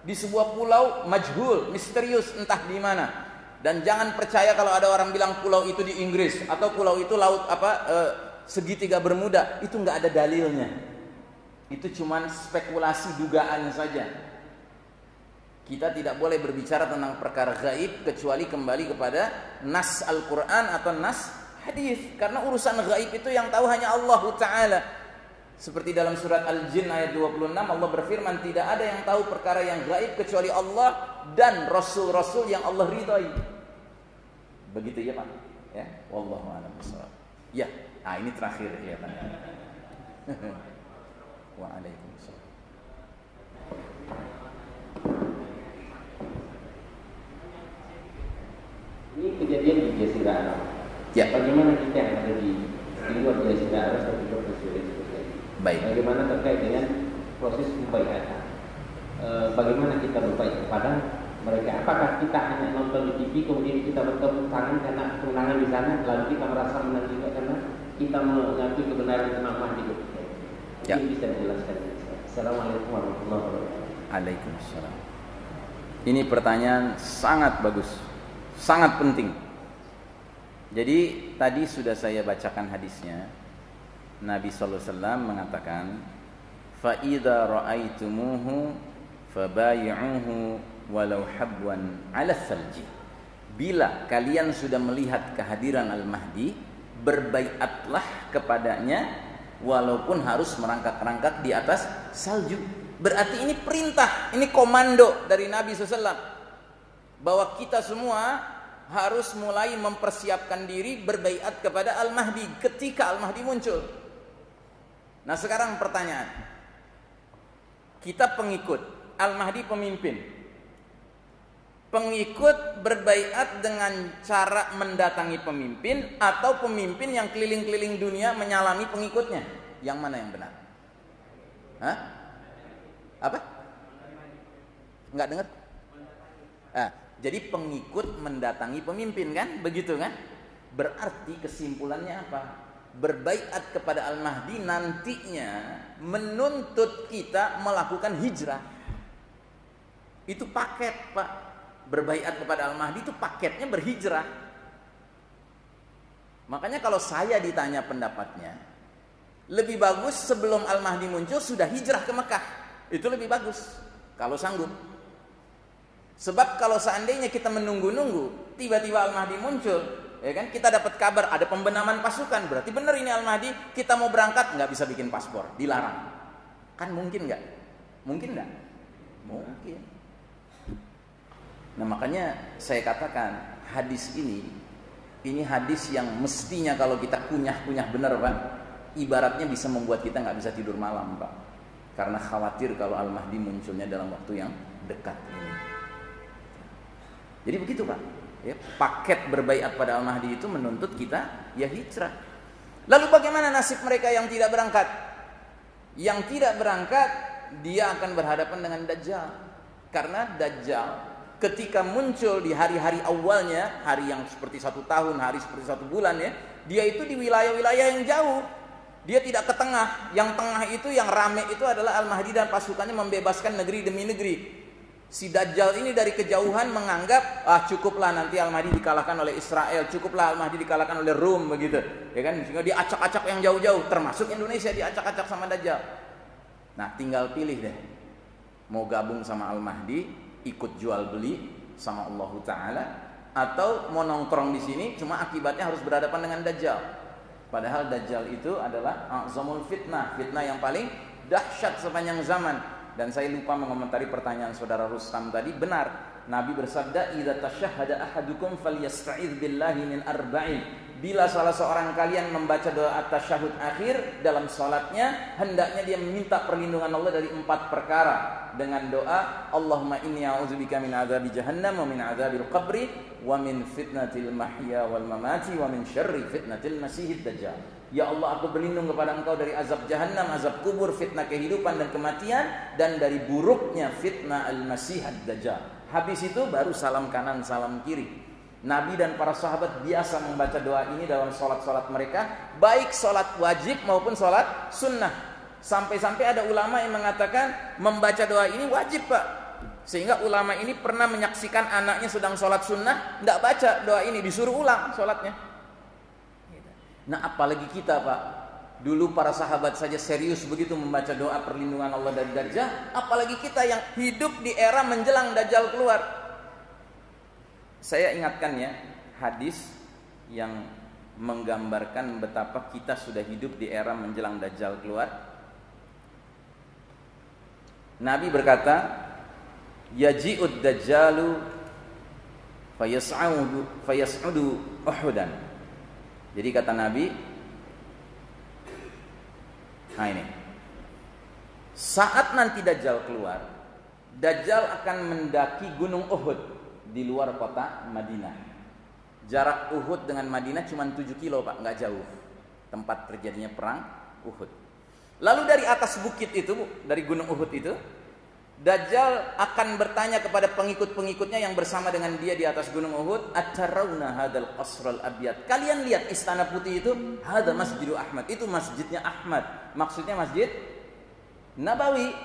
di sebuah pulau majhul, misterius entah di mana. Dan jangan percaya kalau ada orang bilang pulau itu di Inggris atau pulau itu laut segitiga Bermuda, itu nggak ada dalilnya. Itu cuman spekulasi, dugaan saja. Kita tidak boleh berbicara tentang perkara gaib kecuali kembali kepada nas Al-Quran atau nas hadis. Karena urusan gaib itu yang tahu hanya Allah Ta'ala. Seperti dalam surat Al-Jin ayat 26, Allah berfirman, tidak ada yang tahu perkara yang gaib kecuali Allah dan Rasul-Rasul yang Allah ridhai. Begitu ya Pak? Ya, wallahu a'lam bishawab. Ya, ini terakhir kelihatannya. Waalaikumsalam. Ini kejadian di Jazirah Arab. Ya. Bagaimana kita yang ada di luar Jazirah Arab dan juga presiden seperti ini? Baik. Bagaimana terkait dengan proses pembaiatan? Bagaimana kita berbaik kepada mereka? Apakah kita hanya nonton di TV kemudian kita bertepuk tangan karena kemenangan di sana, lalu kita merasa menang juga karena kita mengakui kebenaran Imam Mahdi? Ya. Ini bisa dijelaskan. Assalamualaikum warahmatullahi wabarakatuh. Waalaikumsalam. Ini pertanyaan sangat bagus, sangat penting. Jadi tadi sudah saya bacakan hadisnya. Nabi sallallahu alaihi wasallam mengatakan, "Fa idza ra'aitumuhu fabayi'uhu walau habwan 'ala thalji." Bila kalian sudah melihat kehadiran Al-Mahdi, berbaiatlah kepadanya walaupun harus merangkak-rangkak di atas salju. Berarti ini perintah, ini komando dari Nabi SAW bahwa kita semua harus mulai mempersiapkan diri berbaiat kepada Al-Mahdi ketika Al-Mahdi muncul. Nah sekarang pertanyaan, kita pengikut, Al-Mahdi pemimpin. Pengikut berbaiat dengan cara mendatangi pemimpin atau pemimpin yang keliling-keliling dunia menyalami pengikutnya? Yang mana yang benar? Hah? Apa? Enggak dengar? Jadi pengikut mendatangi pemimpin kan? Begitu kan? Berarti kesimpulannya apa? Berbaiat kepada Al-Mahdi nantinya menuntut kita melakukan hijrah. Itu paket, Pak. Berbaiat kepada Al-Mahdi itu paketnya berhijrah. Makanya kalau saya ditanya pendapatnya, lebih bagus sebelum Al-Mahdi muncul sudah hijrah ke Mekah. Itu lebih bagus kalau sanggup. Sebab kalau seandainya kita menunggu-nunggu, tiba-tiba Al-Mahdi muncul, ya kan? Kita dapat kabar ada pembenaman pasukan, berarti benar ini Al-Mahdi. Kita mau berangkat, nggak bisa bikin paspor, dilarang. Kan mungkin nggak? Mungkin nggak? Mungkin. Nah makanya saya katakan hadis ini hadis yang mestinya kalau kita kunyah-kunyah benar Pak, ibaratnya bisa membuat kita nggak bisa tidur malam Pak, karena khawatir kalau Al-Mahdi munculnya dalam waktu yang dekat ini. Jadi begitu Pak, ya, paket berbaiat pada Al-Mahdi itu menuntut kita ya hijrah. Lalu bagaimana nasib mereka yang tidak berangkat? Yang tidak berangkat, dia akan berhadapan dengan Dajjal. Karena Dajjal ketika muncul di hari-hari awalnya, hari yang seperti 1 tahun, hari seperti 1 bulan ya, dia itu di wilayah-wilayah yang jauh. Dia tidak ke tengah. Yang tengah itu yang rame itu adalah Al-Mahdi dan pasukannya membebaskan negeri demi negeri. Si Dajjal ini dari kejauhan menganggap cukuplah nanti Al-Mahdi dikalahkan oleh Israel, cukuplah Al-Mahdi dikalahkan oleh Rum begitu. Ya kan? Sehingga diacak-acak yang jauh-jauh, termasuk Indonesia diacak-acak sama Dajjal. Nah, tinggal pilih deh. Mau gabung sama Al-Mahdi, ikut jual beli sama Allah Taala, atau mau nongkrong di sini cuma akibatnya harus berhadapan dengan Dajjal. Padahal Dajjal itu adalah azamul fitnah yang paling dahsyat sepanjang zaman. Dan saya lupa mengomentari pertanyaan saudara Rustam tadi. Benar, Nabi bersabda, "Idza tasyahhada ahadukum falyasta'iz billahi min arba'in." Bila salah seorang kalian membaca doa at-tasyahud akhir dalam salatnya, hendaknya dia meminta perlindungan Allah dari 4 perkara. Dengan doa, "Allahumma inni a'udzubika min adzabi jahannam wa min adzabil qabri wa min fitnatil mahya wal mamati wa min syarri fitnatil masiihid dajjal." Ya Allah, aku berlindung kepada Engkau dari azab jahannam, azab kubur, fitnah kehidupan dan kematian, dan dari buruknya fitnah al-masih ad-dajjal. Habis itu baru salam kanan, salam kiri. Nabi dan para sahabat biasa membaca doa ini dalam sholat-sholat mereka, baik sholat wajib maupun sholat sunnah. Sampai-sampai ada ulama yang mengatakan membaca doa ini wajib Pak. Sehingga ulama ini pernah menyaksikan anaknya sedang sholat sunnah, tidak baca doa ini, disuruh ulang sholatnya. Nah apalagi kita Pak, dulu para sahabat saja serius begitu membaca doa perlindungan Allah dari Dajjal, apalagi kita yang hidup di era menjelang Dajjal keluar. Saya ingatkan ya, hadis yang menggambarkan betapa kita sudah hidup di era menjelang Dajjal keluar. Nabi berkata, "Yaji'ud Dajjalu fayas'udu Uhudan." Jadi kata Nabi, nah ini, saat nanti Dajjal keluar, Dajjal akan mendaki gunung Uhud di luar kota Madinah. Jarak Uhud dengan Madinah cuma 7 kilo Pak, nggak jauh. Tempat terjadinya perang Uhud. Lalu dari atas bukit itu, dari gunung Uhud itu, Dajjal akan bertanya kepada pengikut-pengikutnya yang bersama dengan dia di atas gunung Uhud, "Atarawna hadzal qasral abyad?" Kalian lihat istana putih itu? Hadza Masjidu Ahmad. Itu masjidnya Ahmad. Maksudnya Masjid Nabawi.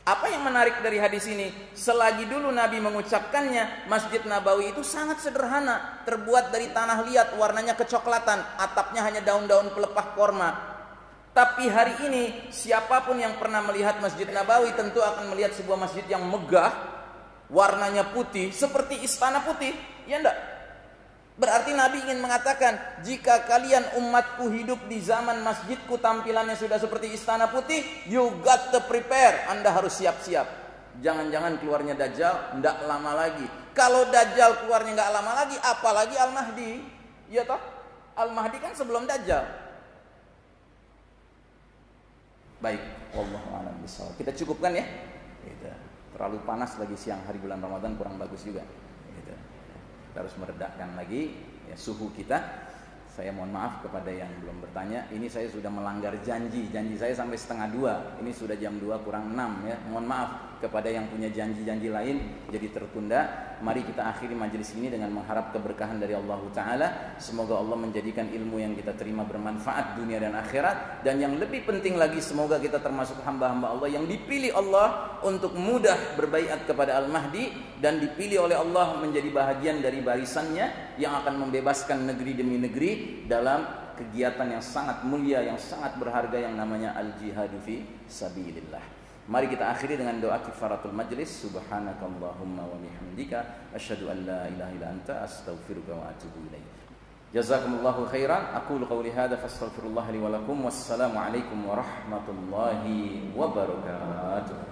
Apa yang menarik dari hadis ini? Selagi dulu Nabi mengucapkannya, Masjid Nabawi itu sangat sederhana, terbuat dari tanah liat, warnanya kecoklatan, atapnya hanya daun-daun pelepah korma. Tapi hari ini siapapun yang pernah melihat Masjid Nabawi tentu akan melihat sebuah masjid yang megah, warnanya putih seperti istana putih, ya enggak? Berarti Nabi ingin mengatakan, jika kalian umatku hidup di zaman masjidku tampilannya sudah seperti istana putih, you got to prepare, Anda harus siap-siap. Jangan-jangan keluarnya Dajjal enggak lama lagi. Kalau Dajjal keluarnya enggak lama lagi, apalagi Al-Mahdi, ya toh? Al-Mahdi kan sebelum Dajjal. Baik, wallahu a'lam bishawab. Kita cukupkan ya. Gitu. Terlalu panas lagi siang hari bulan Ramadan, kurang bagus juga. Gitu. Kita harus meredakan lagi ya, suhu kita. Saya mohon maaf kepada yang belum bertanya. Ini saya sudah melanggar janji saya sampai 1:30. Ini sudah jam 2 kurang 6 ya. Mohon maaf kepada yang punya janji-janji lain jadi tertunda. Mari kita akhiri majelis ini dengan mengharap keberkahan dari Allah Ta'ala. Semoga Allah menjadikan ilmu yang kita terima bermanfaat dunia dan akhirat. Dan yang lebih penting lagi, semoga kita termasuk hamba-hamba Allah yang dipilih Allah untuk mudah berbaiat kepada Al-Mahdi, dan dipilih oleh Allah menjadi bahagian dari barisannya yang akan membebaskan negeri demi negeri dalam kegiatan yang sangat mulia, yang sangat berharga yang namanya al-jihadu fi sabilillah. Mari kita akhiri dengan doa kifaratul majlis. Subhanakallahumma wa bihamdika asyhadu an la ilaha illa anta astaghfiruka wa atubu ilaik. Jazakumullahu khairan. Aqulu qawli hadza fastaghfirullah li wa lakum. Wassalamu alaikum warahmatullahi wabarakatuh.